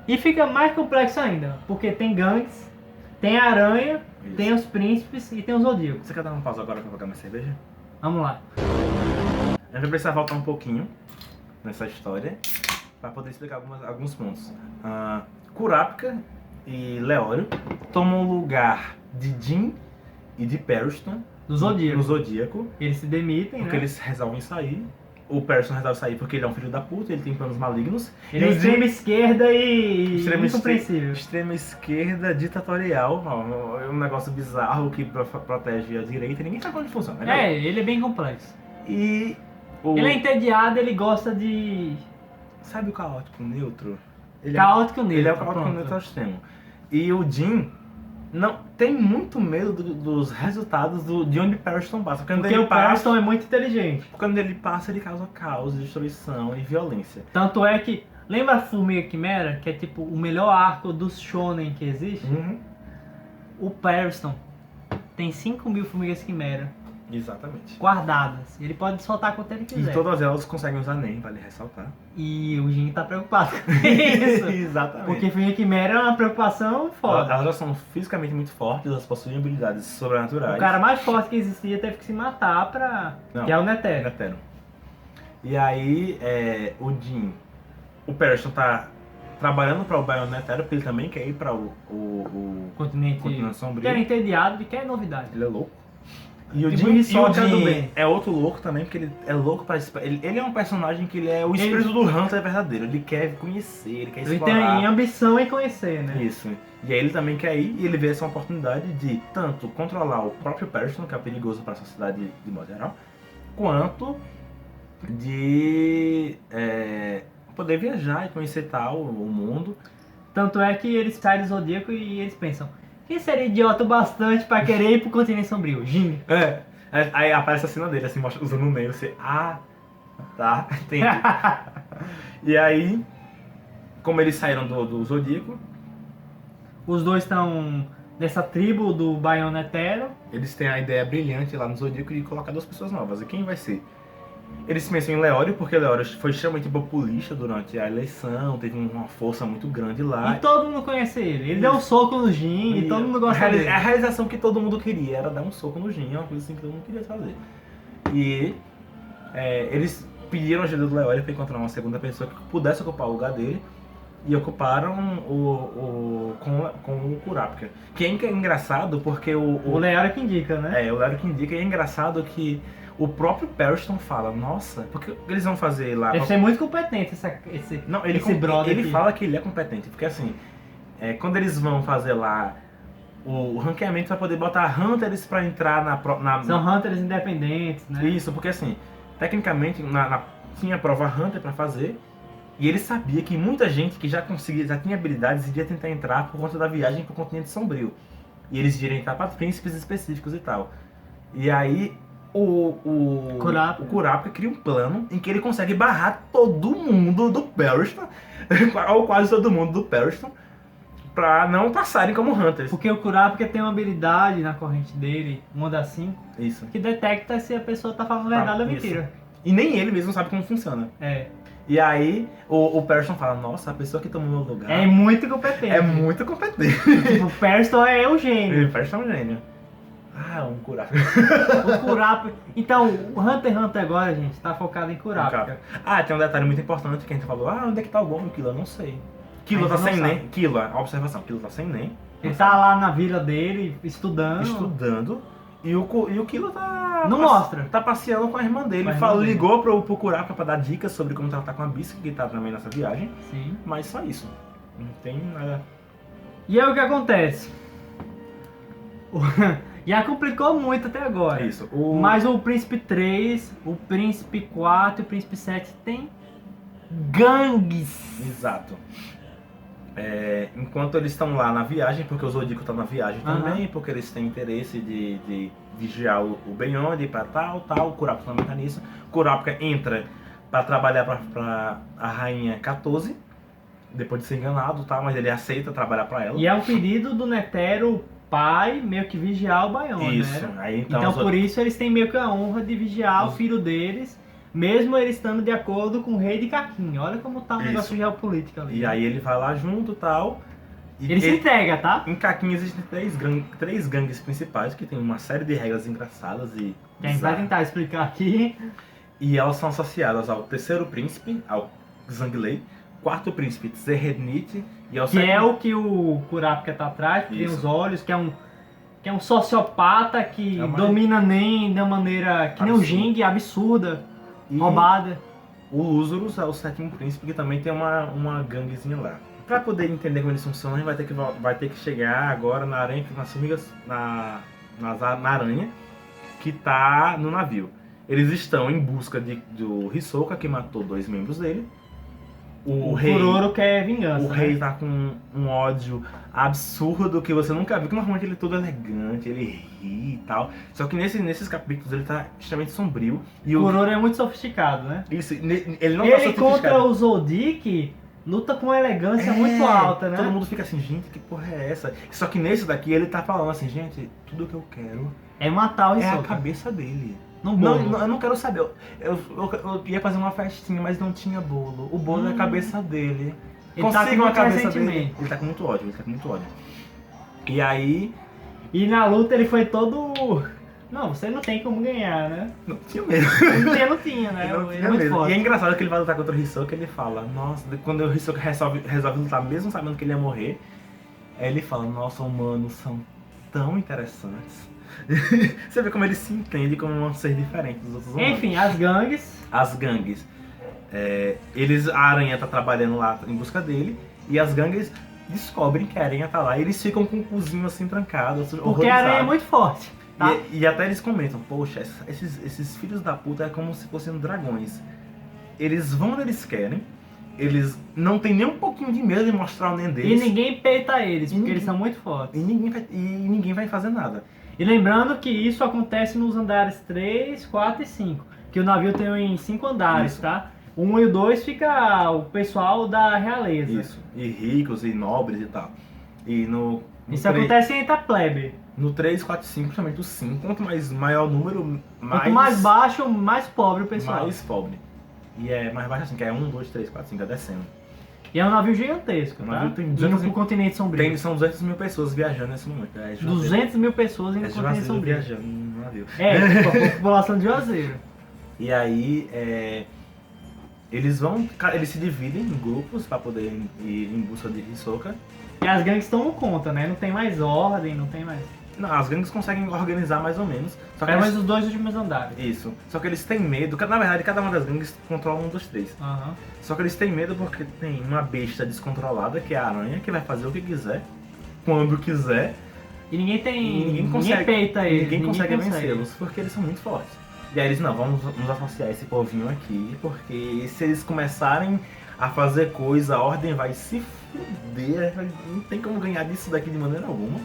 E fica mais complexo ainda, porque tem gangues, tem a aranha, Isso. tem os príncipes e tem os zodíacos. Você quer dar uma pausa agora pra pegar minha cerveja? Vamos lá. A gente vai precisar voltar um pouquinho nessa história para poder explicar alguns pontos. Kurapika e Leório tomam o lugar de Jin e de Periston Do zodíaco. no Zodíaco, Eles se demitem, porque né? eles resolvem sair. O Periston resolve sair porque ele é um filho da puta, ele tem planos malignos. Ele é E o Jin- extrema esquerda e Extrema incompreensível. Extrema esquerda ditatorial, ó, é um negócio bizarro que protege a direita e ninguém sabe como funciona. Né? Ele é bem complexo. E o... Ele é entediado, ele gosta de Sabe o caótico neutro? Ele caótico neutro. Ele é o caótico pronto. neutro ao extremo. E o Jin não tem muito medo dos resultados de onde Periston passa. Porque o Periston é muito inteligente. Quando ele passa, ele causa caos, destruição e violência. Tanto é que... Lembra a Formiga Quimera? Que é tipo o melhor arco dos shonen que existe? O Periston tem 5.000 Formigas Quimera Exatamente. guardadas. Ele pode soltar quanto ele E quiser. todas elas conseguem usar NEM, vale ressaltar. E o Jin tá preocupado com isso. Exatamente. Porque Formiga Quimera é uma preocupação foda. Elas já são fisicamente muito fortes, elas possuem habilidades sobrenaturais. O cara mais forte que existia teve que se matar pra... Não. Que é o Netero. Netero. E aí, o Jin, o Periston tá trabalhando para o Bion Netero, porque ele também quer ir para o Continente Sombrio. que era entediado e quer novidade. Ele é louco. E o Tipo Jin, isso, cara do bem. é outro louco também, porque ele é louco para... Ele é um personagem que ele é o espírito do Hunter verdadeiro. Ele quer conhecer, ele quer Ele explorar. tem ambição em conhecer, né? Isso. E aí ele também quer ir e ele vê essa oportunidade de tanto controlar o próprio Periston, que é perigoso para a sociedade de modo geral, quanto de poder viajar e conhecer tal o mundo. Tanto é que eles saem do Zodíaco e eles pensam: quem seria idiota o bastante pra querer ir pro Continente Sombrio? Jin. Aí aparece a cena dele, assim, mostra, usando o meio, você... tá, entendi. E aí, como eles saíram do Zodíaco, Os dois estão nessa tribo do Bion Netero. eles têm a ideia brilhante lá no Zodíaco de colocar 2 pessoas novas. E quem vai ser? Eles pensam em Leório, porque Leório foi extremamente populista durante a eleição, teve uma força muito grande lá. E todo mundo conhece ele. Ele deu um soco no Jin e todo mundo gosta dele. A realização que todo mundo queria era dar um soco no Jin, é uma coisa assim que todo mundo queria fazer. E eles pediram ajuda do Leório para encontrar uma segunda pessoa que pudesse ocupar o lugar dele. E ocuparam com o Kurapika. Que é engraçado porque O Leório que indica, né? o Leório que indica, e é engraçado que o próprio Periston fala, nossa, porque eles vão fazer lá... Deve ser muito competente esse Não, esse brother ele aqui. fala que ele é competente, porque assim, quando eles vão fazer lá o ranqueamento para poder botar Hunters para entrar na São Hunters independentes, né? Isso, porque assim, tecnicamente tinha prova Hunter para fazer, e ele sabia que muita gente que já tinha habilidades iria tentar entrar por conta da viagem pro Continente Sombrio. E eles iriam entrar para príncipes específicos e tal. E aí o Kurapika cria um plano em que ele consegue barrar todo mundo do Periston, ou quase todo mundo do Periston, pra não passarem como Hunters. Porque o Kurapika tem uma habilidade na corrente dele, uma das 5, Isso. que detecta se a pessoa tá falando verdade ou mentira. E nem ele mesmo sabe como funciona. E aí o Periston fala, nossa, a pessoa que tomou o meu lugar É muito competente. é muito competente. Tipo, o Periston é o gênio. O Periston é um gênio. Um Kurapika. O Kurapika... Então, o Hunter x Hunter agora, gente, tá focado em Kurapika. Tem um detalhe muito importante que a gente falou, onde é que tá o Gomu Kilo? Eu não sei. Kilo tá sem NEM. Kilo, a observação, Kilo tá sem NEM. Ele tá lá na vila dele, estudando. E o Kilo tá... Não mostra. Tá passeando com a irmã dele. Ligou pro Kurapika pra dar dicas sobre como tratar com a Bisca, que tá também nessa viagem. Sim. Mas só isso. Não tem nada... E aí o que acontece? Já complicou muito até agora. Isso. Mas o Príncipe 3, o Príncipe 4 e o Príncipe 7 tem gangues. Exato. Enquanto eles estão lá na viagem, porque o Zodíaco tá na viagem também, porque eles têm interesse de vigiar o Beyond pra tal, o Kurapika também tá nisso. O Kurapika entra pra trabalhar pra a Rainha 14, depois de ser enganado, mas ele aceita trabalhar pra ela. E é um pedido do Netero pai meio que vigiar o Bion, isso. né? Aí, então por isso eles têm meio que a honra de vigiar o filho deles mesmo ele estando de acordo com o rei de Kakin. Olha como tá o Isso. negócio geopolítico ali. E aí ele vai lá junto e tal. E Ele se entrega, tá? em Kakin existem três gangues principais que tem uma série de regras engraçadas e Que a gente vai bizarras. tentar explicar aqui. E elas são associadas ao terceiro príncipe, ao Zanglei, quarto príncipe, Zerrednit, e ao Que é sétimo... o que o Kurapika tá atrás, que tem Isso. os olhos, que é um sociopata que É uma- domina nem da maneira que nem o Absurdo. Jing, absurda, E roubada. o Lúzurus é o sétimo príncipe, que também tem uma ganguezinha lá. Pra poder entender como eles funcionam, vai ter que chegar agora na aranha, nas formigas, na aranha, que tá no navio. Eles estão em busca do Hisoka, que matou 2 membros dele. O Kuroro quer vingança. O né? rei tá com um ódio absurdo que você nunca viu, que normalmente ele é todo elegante, ele ri e tal. Só que nesses capítulos ele tá extremamente sombrio. E O Kuroro é muito sofisticado, né? ele não tá Ele sofisticado. contra o Zoldyck luta com uma elegância muito alta, né? Todo mundo fica assim, gente, que porra é essa? Só que nesse daqui ele tá falando assim, gente, tudo que eu quero É matar o é a Hisoka. cabeça dele. No Não, bolo. eu não quero saber. Eu ia fazer uma festinha, mas não tinha bolo. O bolo é a cabeça dele. Ele tá com Consigam a muito cabeça ressentimento. dele. Ele tá com muito ódio, E aí, E na luta ele foi todo... Não, você não tem como ganhar, né? não tinha medo. Não tinha, né? Ele não Ele tinha é muito medo. forte. E é engraçado que ele vai lutar contra o Hisoka, ele fala, nossa, quando o Hisoka resolve lutar, mesmo sabendo que ele ia morrer, aí ele fala, nossa, humanos são tão interessantes. Você vê como ele se entende como um ser diferente dos outros humanos. Enfim, as gangues. As gangues. A aranha tá trabalhando lá em busca dele, e as gangues descobrem que a aranha tá lá, e eles ficam com o cozinho assim trancado, Porque a horrorizados. aranha é muito forte. Tá? E até eles comentam, poxa, esses filhos da puta é como se fossem dragões. Eles vão onde eles querem, eles não tem nem um pouquinho de medo de mostrar o neném E deles. ninguém peita eles, porque ninguém- eles são muito fortes. E ninguém vai fazer nada. E lembrando que isso acontece nos andares 3, 4 e 5. Que o navio tem em 5 andares, Isso. tá? O 1 e o 2 fica o pessoal da realeza. Isso. E ricos e nobres e tal. E no Isso três- acontece entre a plebe. No 3, 4, 5, principalmente o 5, quanto maior o número, Quanto mais baixo, mais pobre o pessoal. mais pobre. E é mais baixo assim, que é 1, 2, 3, 4, 5, é descendo. E é um navio gigantesco, O tá? navio tem Indo 200 pro continente sombrio. São 200 mil pessoas viajando nesse momento. É Juazeiro. 200 mil pessoas indo É pro continente Juazeiro sombrio. viajando no navio. É, tipo, a população de Juazeiro. E aí, eles se dividem em grupos pra poder ir em busca de Hisoka. E as gangues tomam conta, né? Não tem mais ordem, não tem mais... Não, as gangues conseguem organizar mais ou menos. Só que É eles- mais os 2 últimos andares. Isso. Só que eles têm medo. Na verdade, cada uma das gangues controla um dos três. Aham. Só que eles têm medo porque tem uma besta descontrolada, que é a aranha, que vai fazer o que quiser, quando quiser, E ninguém tem... e ninguém peita eles. ninguém consegue vencê-los, porque eles são muito fortes. E aí eles, não, vamos nos associar a esse povinho aqui, porque se eles começarem a fazer coisa, a ordem vai se fuder, não tem como ganhar disso daqui de maneira alguma.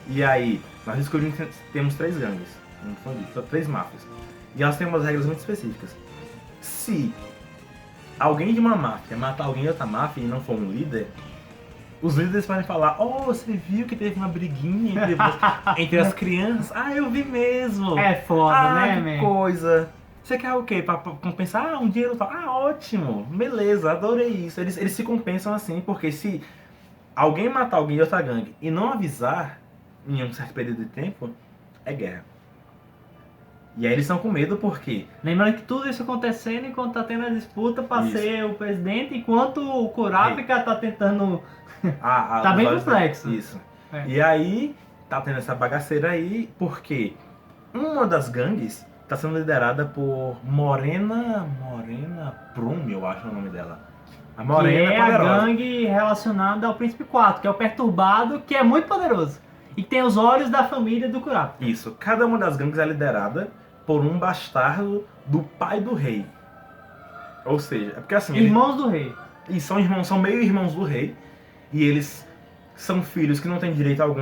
E aí, nós descobrimos que temos 3 gangues, não foi dito, são 3 máfias. E elas têm umas regras muito específicas. Se alguém de uma máfia matar alguém de outra máfia e não for um líder, os líderes podem falar, oh, você viu que teve uma briguinha entre as crianças? Ah, eu vi mesmo! É foda, Ah, né, que man? coisa! Você quer o quê? Pra compensar? Ah, um dinheiro tal. Ah, ótimo! Beleza, adorei isso. Eles se compensam assim, porque se alguém matar alguém de outra gangue e não avisar em um certo período de tempo, é guerra. E aí eles estão com medo porque Lembrando que tudo isso acontecendo enquanto tá tendo a disputa pra Isso. ser o presidente, enquanto o Kurapika tá tentando... Tá os bem olhos- complexo. Isso. É. E aí, tá tendo essa bagaceira aí, porque uma das gangues tá sendo liderada por Morena Prum, eu acho o nome dela. A Morena que é a poderosa. gangue relacionada ao Príncipe 4, que é o perturbado, que é muito poderoso. E que tem os olhos da família do Kurapika. Isso. Cada uma das gangues é liderada por um bastardo do pai do rei. Ou seja, é porque assim... Irmãos do rei. E são irmãos, são meio irmãos do rei. E eles são filhos que não têm direito algum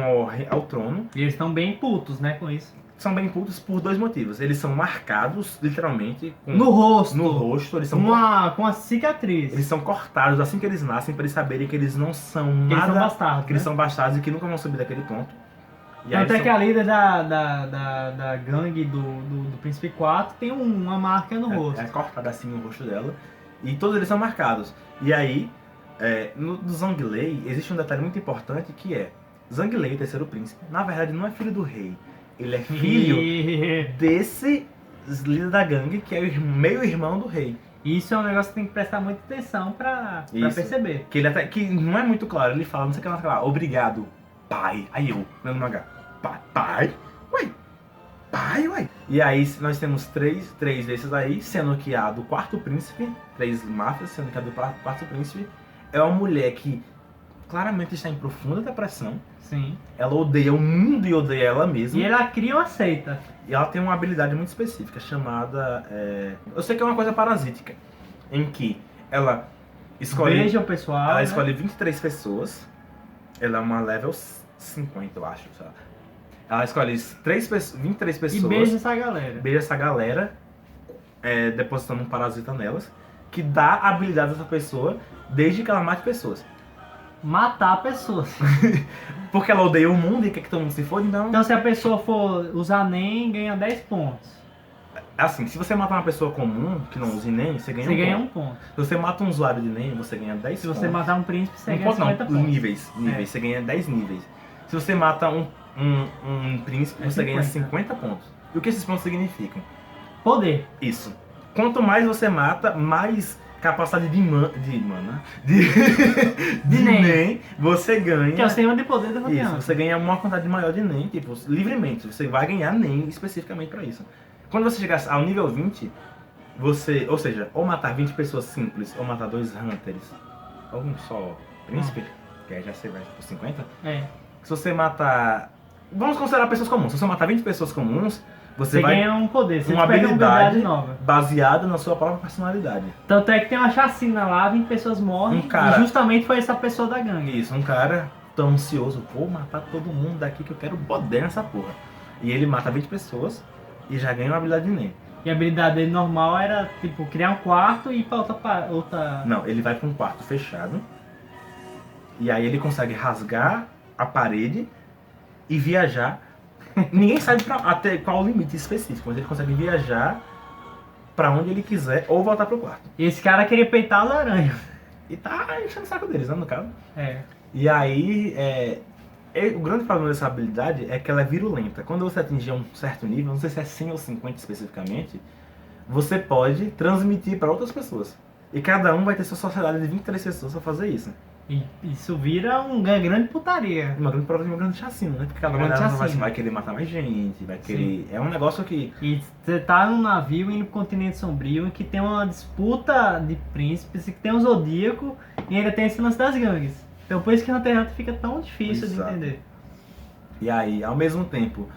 ao trono. E eles estão bem putos, né, com isso. São bem putos por 2 motivos. Eles são marcados, literalmente, No rosto. no rosto. Eles Com são, uma cicatriz. eles são cortados assim que eles nascem, para eles saberem que eles não são Que eles nada... são bastardos, que eles né? são bastardos e que nunca vão subir daquele ponto. E aí Tanto é são- que a líder da gangue do Príncipe 4 tem uma marca no rosto. É cortada assim no rosto dela. E todos eles são marcados. E aí, no do Zhang Lei, existe um detalhe muito importante que é... Zhang Lei, o terceiro príncipe, na verdade não é filho do rei. Ele é filho desse líder da gangue, que é o meio-irmão do rei. Isso é um negócio que tem que prestar muita atenção pra Isso. perceber. Que ele até que não é muito claro, ele fala, não sei o que lá, obrigado, pai. Aí eu, lendo no H, pai? Ué, pai, ué. E aí nós temos três desses aí, sendo que a do quarto príncipe, 3 máfias, sendo que a do quarto príncipe é uma mulher que claramente está em profunda depressão. Sim. Ela odeia o mundo e odeia ela mesma. E ela cria uma seita. E ela tem uma habilidade muito específica, chamada... Eu sei que é uma coisa parasítica, em que ela escolhe... Beija o pessoal. Ela né? escolhe 23 pessoas. Ela é uma level 50, eu acho. Sei lá. Ela escolhe 23 pessoas. E beija essa galera. Beija essa galera, depositando um parasita nelas, que dá a habilidade dessa pessoa desde que ela mate pessoas. Matar pessoas. Porque ela odeia o mundo e quer que todo mundo se foda, então... Então se a pessoa for usar NEM, ganha 10 pontos. Assim, se você matar uma pessoa comum, que não use NEM, você ganha Você ganha ponto. um ponto. Se você mata um usuário de NEM, você ganha 10 Se pontos. você matar um príncipe, você Não ganha ponto não, 50 pontos. níveis. Você ganha 10 níveis. Se você mata um príncipe, você ganha 50 pontos. E o que esses pontos significam? Poder. Isso. Quanto mais você mata, mais capacidade de NEM. NEM você ganha. Que é o sistema de poder da Isso, confiança. você ganha uma quantidade maior de NEM, tipo, livremente. Você vai ganhar NEM especificamente pra isso. Quando você chegar ao nível 20, você, ou seja, ou matar 20 pessoas simples, ou matar 2 hunters, ou um só príncipe, que aí já você vai por 50. É. Se você matar... Vamos considerar pessoas comuns. Se você matar 20 pessoas comuns, você vai ganha um poder, você uma pega uma habilidade habilidade nova. baseada na sua própria personalidade. Tanto é que tem uma chacina lá, 20 pessoas morrem, Um cara- e justamente foi essa pessoa da gangue. Isso, um cara tão ansioso, vou matar todo mundo daqui que eu quero poder nessa porra. E ele mata 20 pessoas e já ganha uma habilidade de NEM. E a habilidade dele normal era, tipo, criar um quarto e ir pra outra... Não, ele vai pra um quarto fechado e aí ele consegue rasgar a parede e viajar. Ninguém sabe até qual o limite específico, mas ele consegue viajar pra onde ele quiser ou voltar pro quarto. E esse cara queria peitar as aranhas. E tá enchendo o saco deles, né, no caso. É. E aí, o grande problema dessa habilidade é que ela é virulenta. Quando você atingir um certo nível, não sei se é 100 ou 50 especificamente, você pode transmitir para outras pessoas. E cada um vai ter sua sociedade de 23 pessoas para fazer isso. E isso vira uma grande putaria. Uma grande prova de uma grande chacina, né? Porque cada Grande uma delas chacina. vai querer matar mais gente, vai querer... É um negócio que... E você tá num navio indo pro continente sombrio, em que tem uma disputa de príncipes, e que tem um zodíaco, e ainda tem esse lance das gangues. Então por isso que Hunter x Hunter fica tão difícil Exato. de entender. E aí, ao mesmo tempo,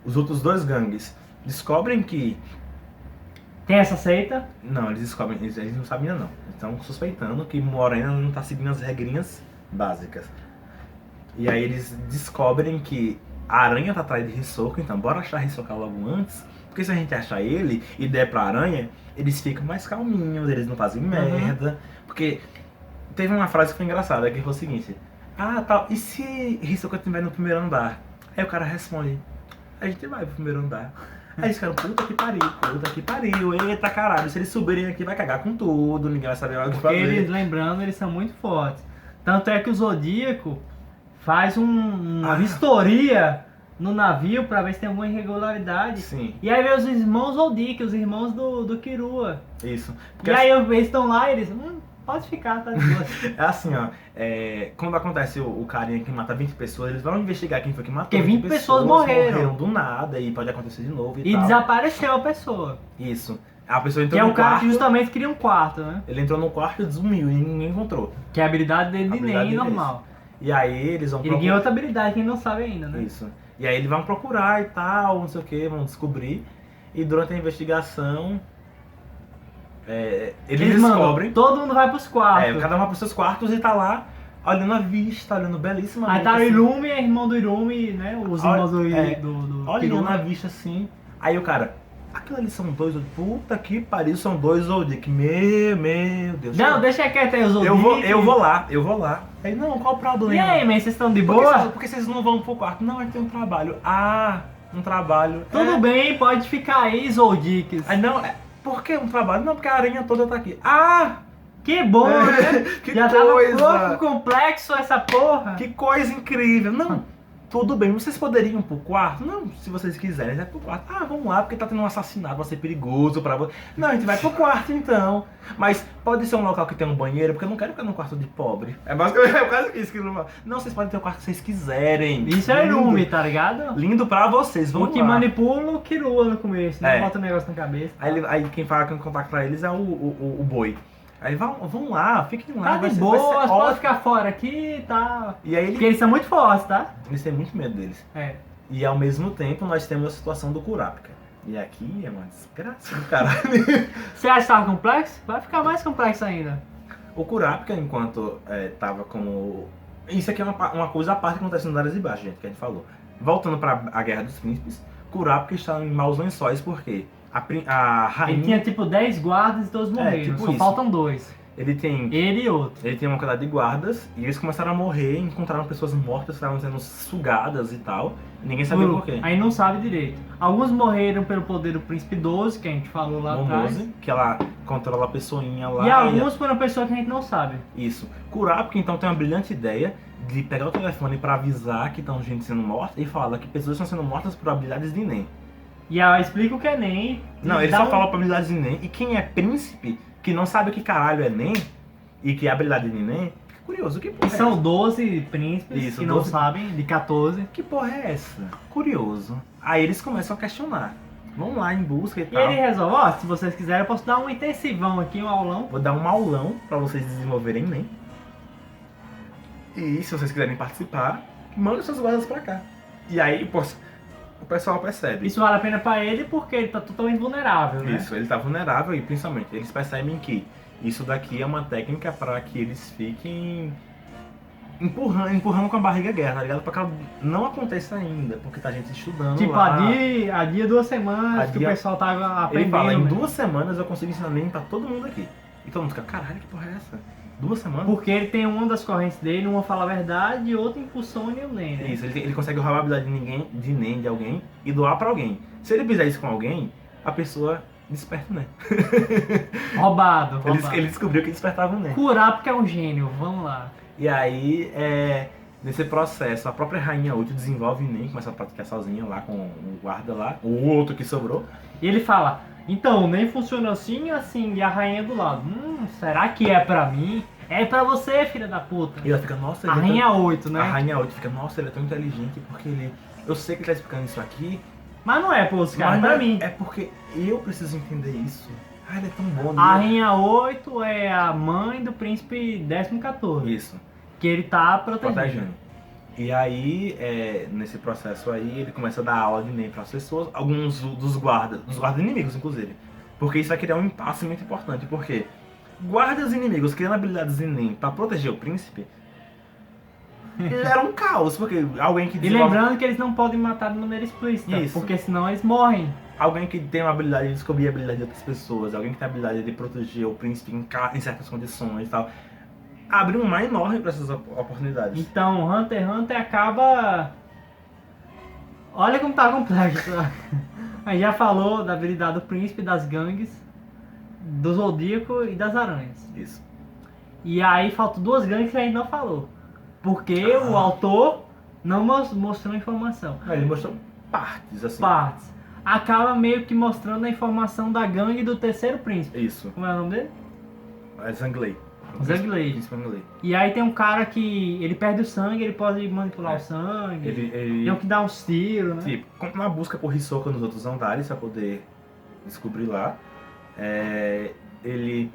os outros 2 gangues descobrem que... Tem essa seita, Não, eles descobrem, eles não sabem ainda não. Eles estão suspeitando que Morena não está seguindo as regrinhas básicas. E aí eles descobrem que a aranha tá atrás de Hisoka, então bora achar Hisoka logo antes. Porque se a gente achar ele e der pra aranha, eles ficam mais calminhos, eles não fazem merda. Porque teve uma frase que foi engraçada, que foi o seguinte: tal, e se Hisoka estiver no primeiro andar? Aí o cara responde: a gente vai pro primeiro andar. Aí eles ficaram, puta que pariu, eita caralho, se eles subirem aqui vai cagar com tudo, ninguém vai saber o que porque fazer. eles, lembrando, eles são muito fortes. Tanto é que o Zodíaco faz uma vistoria no navio pra ver se tem alguma irregularidade. Sim, E aí vem os irmãos Zodiac, os irmãos do Kirua. isso. Porque E aí eles estão lá e eles, pode ficar, tá de boa. é assim, ó, quando acontece o carinha que mata 20 pessoas, eles vão investigar quem foi que matou. Porque 20 pessoas morreram do nada e pode acontecer de novo e E tal. desapareceu a pessoa. Isso. A pessoa Que entrou é no o cara quarto, que justamente cria um quarto, né? ele entrou no quarto e sumiu e ninguém encontrou. Que é a habilidade dele de habilidade NEM deles. normal. E aí eles vão Ele ganha outra habilidade que ele não sabe ainda, né? Isso. E aí eles vão procurar e tal, não sei o que, vão descobrir. E durante a investigação, eles descobrem. Todo mundo vai pros quartos. Cada um vai pros seus quartos e tá lá olhando a vista, olhando belíssima Aí vista, tá o assim, Irumi, é irmão do Irumi, né? Os irmãos do olhando Kirua. a vista assim. Aí o cara, aquilo ali são 2, puta que pariu, são 2 Zodiac. Meu Deus. Não, deixa quieto aí os Zodiac. eu vou lá. Aí, não, qual o E problema? aí, mas vocês estão de Por que boa? vocês- por que vocês não vão pro quarto? Não, a gente tem um trabalho. Ah, um trabalho. Tudo bem, pode ficar aí, Zoldix. Aí, não, por que um trabalho? Não, porque a aranha toda tá aqui. Ah, Que bom, né? que Já coisa. tava um pouco complexo essa porra. que coisa incrível. Não, tudo bem, vocês poderiam ir pro quarto? Não, se vocês quiserem, vai pro quarto. Ah, vamos lá, porque tá tendo um assassinato, vai ser perigoso pra você. Não, a gente vai pro quarto então. Mas pode ser um local que tem um banheiro, porque eu não quero ficar num quarto de pobre. É basicamente quase isso que não. Não, vocês podem ter o quarto que vocês quiserem. Isso é Lindo. Lume, tá ligado? Lindo pra vocês, O vamos que lá. manipula o Kirua no começo, não É. bota o negócio na cabeça. Aí quem fala com contato pra eles é o boi. Aí vão lá, fiquem lá. Tá vai de ser- vai ser boa, pode ótimo. ficar fora aqui e tá. E aí Porque ele, eles são muito fortes, tá? eles têm muito medo deles. É. E ao mesmo tempo nós temos a situação do Kurapika. E aqui é uma desgraça do caralho. Você acha que tava complexo? Vai ficar mais complexo ainda. O Kurapika, enquanto tava como... Isso aqui é uma coisa à parte que acontece nas áreas de baixo, gente, que a gente falou. Voltando pra a Guerra dos Príncipes, Kurapika está em maus lençóis porque a rainha... Ele tinha tipo 10 guardas e todos morreram. tipo Só isso. faltam 2. Ele tem Ele e outro. uma quantidade de guardas e eles começaram a morrer, encontraram pessoas mortas que estavam sendo sugadas e tal. E ninguém sabia por quê. Aí não sabe direito. Alguns morreram pelo poder do Príncipe 12, que a gente falou lá atrás. Momose, que ela controla a pessoinha lá. E alguns por uma pessoa que a gente não sabe. Isso. Kurapika então tem uma brilhante ideia de pegar o telefone para avisar que estão gente sendo morta e fala que pessoas estão sendo mortas por habilidades de Nen. E ela explica o que é NEM. Não, e ele dá só um- fala pra habilidades de Nen. E quem é príncipe, que não sabe o que caralho é Nen, e que é habilidade de Nen, fica curioso. Que porra E é são essa? 12 príncipes Isso, que não 12. sabem, de 14. Que porra é essa? Curioso. Aí eles começam a questionar. Vão lá em busca e E tal. ele resolve, ó, se vocês quiserem eu posso dar um intensivão aqui, um aulão. Vou dar um aulão pra vocês desenvolverem Nen. E se vocês quiserem participar, manda seus guardas pra cá. E aí, pô, o pessoal percebe. Isso vale a pena pra ele porque ele tá totalmente vulnerável, né? Isso, ele tá vulnerável e principalmente eles percebem que isso daqui é uma técnica para que eles fiquem empurrando com a barriga a guerra, tá ligado? Pra que ela não aconteça ainda, porque tá gente estudando Tipo, lá. a dia 2 semanas A que dia- o pessoal tava Ele aprendendo. fala, em né? 2 semanas eu consigo ensinar nem pra todo mundo aqui. E todo mundo fica, caralho, que porra é essa? 2 semanas? Porque ele tem uma das correntes dele, uma fala a verdade e outra impulsiona o NEM, né? Isso, ele consegue roubar a habilidade de Nen de alguém e doar pra alguém. Se ele fizer isso com alguém, a pessoa desperta o Nen. Roubado. Ele descobriu que despertava o Nen. Curar porque é um gênio, vamos lá. E aí, nesse processo, a própria Rainha 8 desenvolve o Nen, começa a praticar sozinha lá com o guarda lá, o outro que sobrou. E ele fala, então, nem funciona assim, assim, e a rainha do lado. Será que é pra mim? É pra você, filha da puta. E ela fica, nossa, A ele rainha é 8, tão... né? A Rainha 8 fica, nossa, ele é tão inteligente porque ele... Eu sei que ele tá explicando isso aqui, Mas não é pros caras, é mas pra não mim. é porque eu preciso entender isso. Ah, ele é tão bom, A né? rainha 8 é a mãe do príncipe 14, Isso, que ele tá protegendo. protegendo. E aí, nesse processo aí, ele começa a dar aula de Nen para as pessoas, alguns dos guardas inimigos, inclusive. Porque isso vai criar um impasse muito importante, porque guardas inimigos criando habilidades de Nen para proteger o príncipe, era um caos, porque alguém que E desenvolve... lembrando que eles não podem matar de maneira explícita, Isso. porque senão eles morrem. Alguém que tem uma habilidade de descobrir a habilidade de outras pessoas, alguém que tem a habilidade de proteger o príncipe em certas condições e tal, abre um mar enorme para essas oportunidades. Então, Hunter x Hunter acaba... Olha como tá complexo. A gente já falou da habilidade do príncipe, das gangues, do Zodíaco e das aranhas. Isso. E aí faltam 2 gangues que a gente não falou. Porque o autor não mostrou informação. Ele mostrou partes, assim. Partes. Acaba meio que mostrando a informação da gangue do terceiro príncipe. Isso. Como é o nome dele? É Zanglei. Zanglei. Príncipe Zanglei. E aí tem um cara que ele perde o sangue, ele pode manipular É. o sangue. Ele Tem um que dá uns tiros, né? tipo, na busca por Hisoka nos outros andares pra poder descobrir lá, ele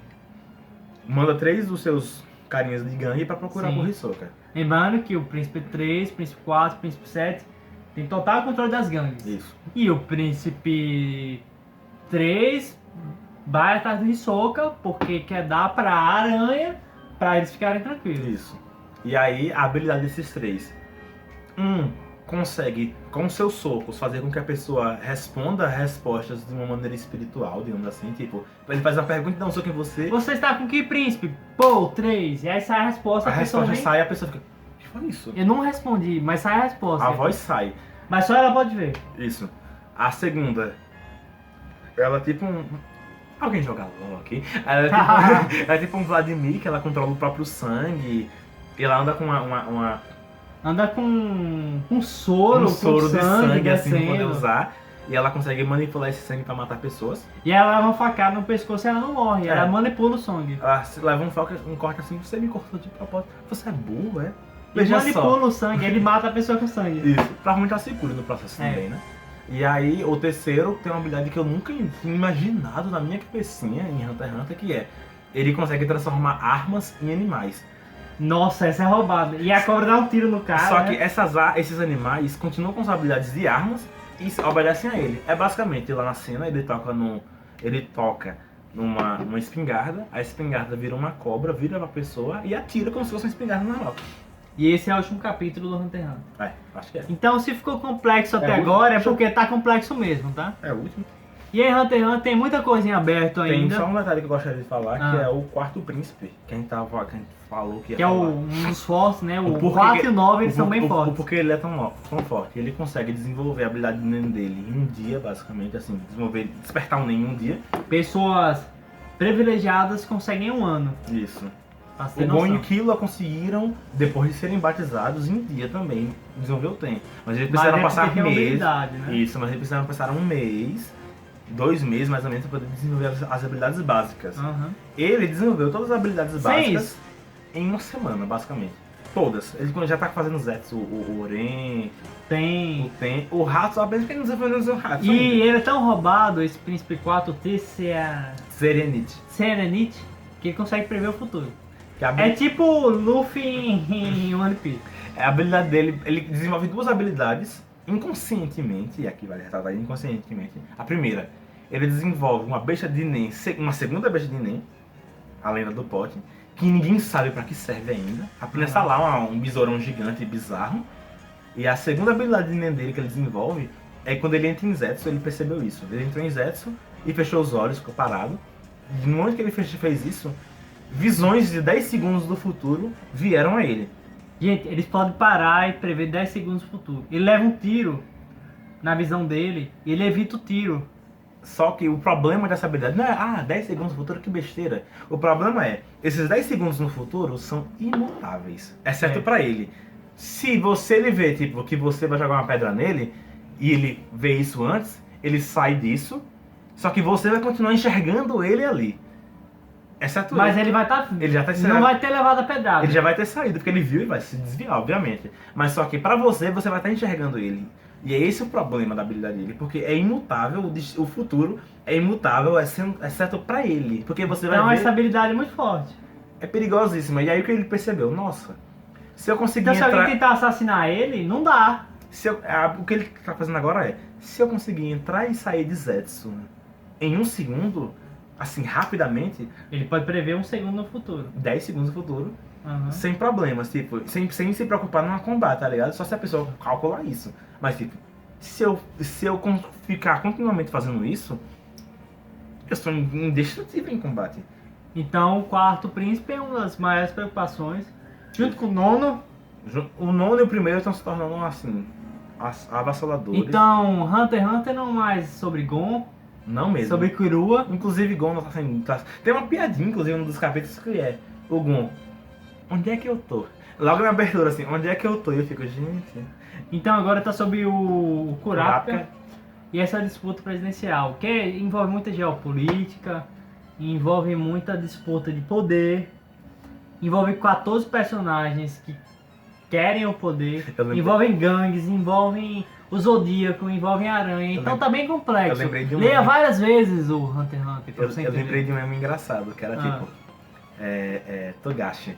manda 3 dos seus carinhas de gangue pra procurar Sim. por Hisoka. Lembrando que o príncipe 3, príncipe 4, príncipe 7 tem total controle das gangues. Isso. E o príncipe 3 vai atrás do Hisoka porque quer dar pra aranha pra eles ficarem tranquilos. Isso. E aí, a habilidade desses 3. consegue, com seus socos, fazer com que a pessoa responda respostas de uma maneira espiritual, digamos assim, tipo, ele faz uma pergunta e dá um soco em você, Você está com que príncipe? Pô, 3. E aí sai a resposta. a pessoa resposta nem- sai e a pessoa fica, o que foi isso? Eu não respondi, mas sai a resposta. A voz sai, Mas só ela pode ver. isso. A segunda, ela é tipo um... Alguém joga LOL aqui? Ela é tipo, ela é tipo um Vladimir, que ela controla o próprio sangue, e ela anda com uma Anda com soro, um com soro de sangue assim pra poder descendo. usar. E ela consegue manipular esse sangue pra matar pessoas. E ela leva uma facada no pescoço e ela não morre. É. Ela manipula o sangue. Ela se leva um corte assim, você me cortou de propósito. Você é burro, é? Ele Veja manipula só. o sangue, ele mata a pessoa com sangue. Isso. Provavelmente ela se cura no processo É. também, né? E aí, o terceiro tem uma habilidade que eu nunca tinha imaginado na minha cabecinha em Hunter x Hunter, que é... Ele consegue transformar armas em animais. Nossa, essa é roubada. E a cobra dá um tiro no cara. Só que né? esses animais continuam com as habilidades de armas e obedecem a ele. É basicamente, lá na cena, ele toca numa espingarda, a espingarda vira uma cobra, vira uma pessoa e atira como se fosse uma espingarda normal. E esse é o último capítulo do Hunter x Hunter. É, acho que é. Então, se ficou complexo até É o agora, é último. porque tá complexo mesmo, tá? É o último. E aí, Hunter x Hunter tem muita coisa em aberto Tem ainda. só um detalhe que eu gostaria de falar, Ah. que é o quarto príncipe. Que a gente falou que ia Que é falar. um dos fortes, né? O porquê 4 que- e o 9 eles o são por- bem o- fortes. O porquê ele é tão forte. Ele consegue desenvolver a habilidade do Nen dele em um dia, basicamente, assim, despertar um Nen em um dia. Pessoas privilegiadas conseguem em um ano. Isso. Pra ter O Gon e noção. o Killua conseguiram, depois de serem batizados, em um dia também, desenvolver o tempo. Mas eles Mas precisaram é passar porque tem meses. habilidade, né? Isso, mas eles precisaram passar um mês, 2 meses mais ou menos, para poder desenvolver as habilidades básicas. Aham. Ele desenvolveu todas as habilidades Sim, básicas isso. em uma semana, basicamente. Todas. Ele já tá fazendo Zetsu, o Oren, Tem. o Ten, o Hatsu, apenas que ele não desenvolveu o Hatsu E ainda. ele é tão roubado, esse príncipe 4T, se é Serenity, que ele consegue prever o futuro. Que a É tipo Luffy em One Piece. a habilidade dele, ele desenvolve 2 habilidades inconscientemente, e aqui vale ressaltar inconscientemente. A primeira, ele desenvolve uma besta de Nen, uma segunda besta de Nen, além da do pote, que ninguém sabe pra que serve ainda. Apenas tá lá um besourão gigante e bizarro. E a segunda habilidade de Nen dele que ele desenvolve é quando ele entra em Zetsu, ele percebeu isso. Ele entrou em Zetsu e fechou os olhos, ficou parado. E no momento que ele fez isso, visões de 10 segundos do futuro vieram a ele. Gente, eles podem parar e prever 10 segundos no futuro. Ele leva um tiro na visão dele e ele evita o tiro. Só que o problema dessa habilidade não é, 10 segundos no futuro, que besteira. O problema é, esses 10 segundos no futuro são imutáveis, exceto É. pra ele. Se você ele vê, tipo, que você vai jogar uma pedra nele, e ele vê isso antes, ele sai disso, só que você vai continuar enxergando ele ali. Exceto Mas ele. ele vai estar. Ele já tá Não vai ter levado a pedrada. Ele já vai ter saído, porque ele viu e vai se desviar, obviamente. Mas só que pra você vai estar enxergando ele. E é esse o problema da habilidade dele, porque é imutável, o futuro é imutável, exceto pra ele. Porque você Então vai ver, essa habilidade é muito forte. é perigosíssima. E aí o que ele percebeu? Nossa, se eu conseguir Então se alguém entrar... tentar assassinar ele, não dá. O que ele tá fazendo agora é, se eu conseguir entrar e sair de Zetsu em 1 segundo, assim, rapidamente, Ele pode prever um segundo no futuro. 10 segundos no futuro, Aham. sem problemas, tipo, sem se preocupar numa combate, tá ligado? Só se a pessoa calcular isso. Mas, tipo, se eu ficar continuamente fazendo isso, eu sou indestrutível em combate. Então o quarto príncipe é uma das maiores preocupações. Junto com o nono. O nono e o primeiro estão se tornando, assim, avassaladores. Então Hunter x Hunter não é mais sobre Gon, Não mesmo. sobre Killua. Inclusive, Gon não tá sendo... Tem uma piadinha, inclusive, num dos capítulos que é o Gon, onde é que eu tô? Logo na abertura, assim, onde é que eu tô? E eu fico, gente... Então agora tá sobre o Kurapika Kurapika. e essa disputa presidencial, que envolve muita geopolítica, envolve muita disputa de poder, envolve 14 personagens que querem o poder, Eu lembrei- envolvem gangues, envolvem o Zodíaco, envolvem a Aranha, então tá bem complexo. eu lembrei de um Leia meme. várias vezes o Hunter x Hunter pra você Eu entender. lembrei de um meme engraçado, que era Ah. tipo... Togashi.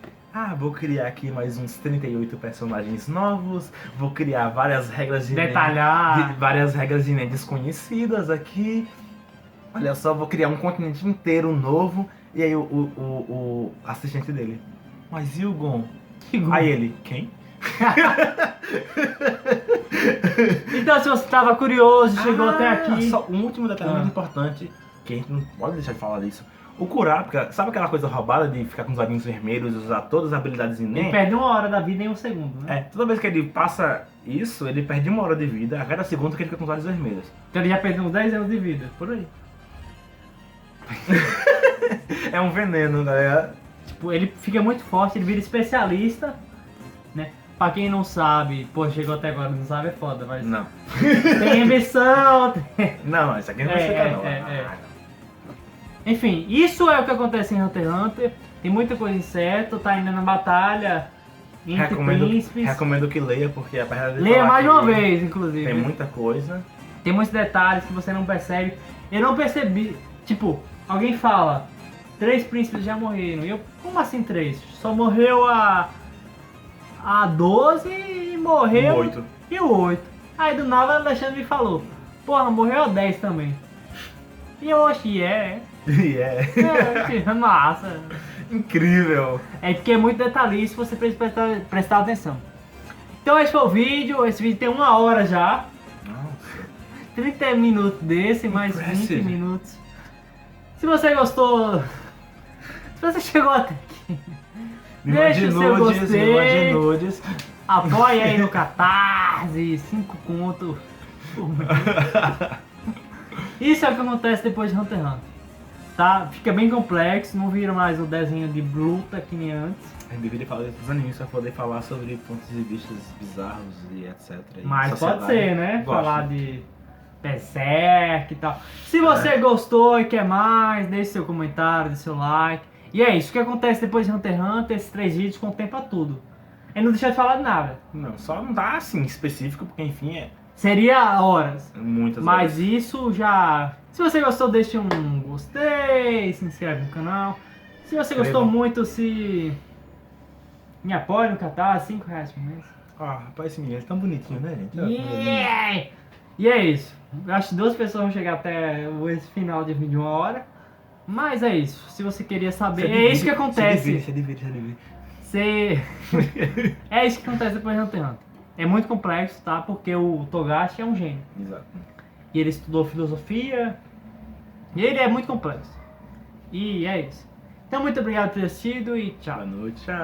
Vou criar aqui mais uns 38 personagens novos, vou criar várias regras de Detalhar. várias regras de Nen desconhecidas aqui. Olha só, vou criar um continente inteiro novo. E aí o assistente dele, mas e o Gon? Aí ele, quem? Então, se você estava curioso, chegou até aqui. Só um último detalhe muito importante, que a gente não pode deixar de falar disso. O Kurapika, sabe aquela coisa roubada de ficar com os olhinhos vermelhos e usar todas as habilidades em Ele NEM? perde 1 hora da vida em 1 segundo, né? Toda vez que ele passa isso, ele perde 1 hora de vida a cada segundo que ele fica com os olhos vermelhos. Então ele já perdeu uns 10 anos de vida, por aí. É um veneno, galera. Tipo, ele fica muito forte, ele vira especialista, né? Pra quem não sabe, pô, chegou até agora, não sabe, é foda, mas... Não. Tem ambição, tem... Não, isso aqui não vai chegar, não. Enfim, isso é o que acontece em Hunter x Hunter. Tem muita coisa incerta, tá ainda na batalha entre príncipes. Recomendo que leia, porque apesar de Leia falar mais de que uma vez, inclusive. tem muita coisa. Tem muitos detalhes que você não percebe. Eu não percebi. Tipo, alguém fala, 3 príncipes já morreram. E eu, como assim 3? Só morreu a 12 e morreu... 8. E o 8. Aí do nada o Alexandre me falou, porra, morreu a 10 também. E eu achei, é massa. Incrível. É porque é muito detalhista, você precisa prestar atenção. Então esse foi o vídeo, esse vídeo tem 1 hora já. Nossa. 30 minutos desse, mais Impressive. 20 minutos. Se você gostou, se você chegou até aqui, deixa o seu gostei, nudes. apoia aí no Catarse, 5 conto. Isso é o que acontece depois de Hunter x Hunter. Tá? Fica bem complexo, não vira mais o desenho de luta que nem antes. A gente deveria falar dos animes pra poder falar sobre pontos de vista bizarros e etc. E Mas sociedade. pode ser, né? Gosto. Falar de Berserk e tal. Se você gostou e quer mais, deixe seu comentário, deixe seu like. E é isso, o que acontece depois de Hunter x Hunter, esses 3 vídeos contempla tudo. E não deixa de falar de nada. Não, só não dá assim específico, porque enfim é Seria horas. muitas Mas horas. isso já... Se você gostou, deixe um gostei, se inscreve no canal. Se você gostou muito, se... me apoie no Catarse, R$5 por mês. Ah, rapaz, esse menino é tão bonitinho, né, gente? Yeah! E é isso. Eu acho que 2 pessoas vão chegar até esse final de vídeo de 1 hora. Mas é isso. Se você queria saber, é isso que acontece. Se divide. É isso que acontece depois de Hunter x Hunter. É muito complexo, tá? Porque o Togashi é um gênio. Exato. E ele estudou filosofia. E ele é muito complexo. E é isso. Então muito obrigado por ter assistido e tchau. Boa noite. Tchau.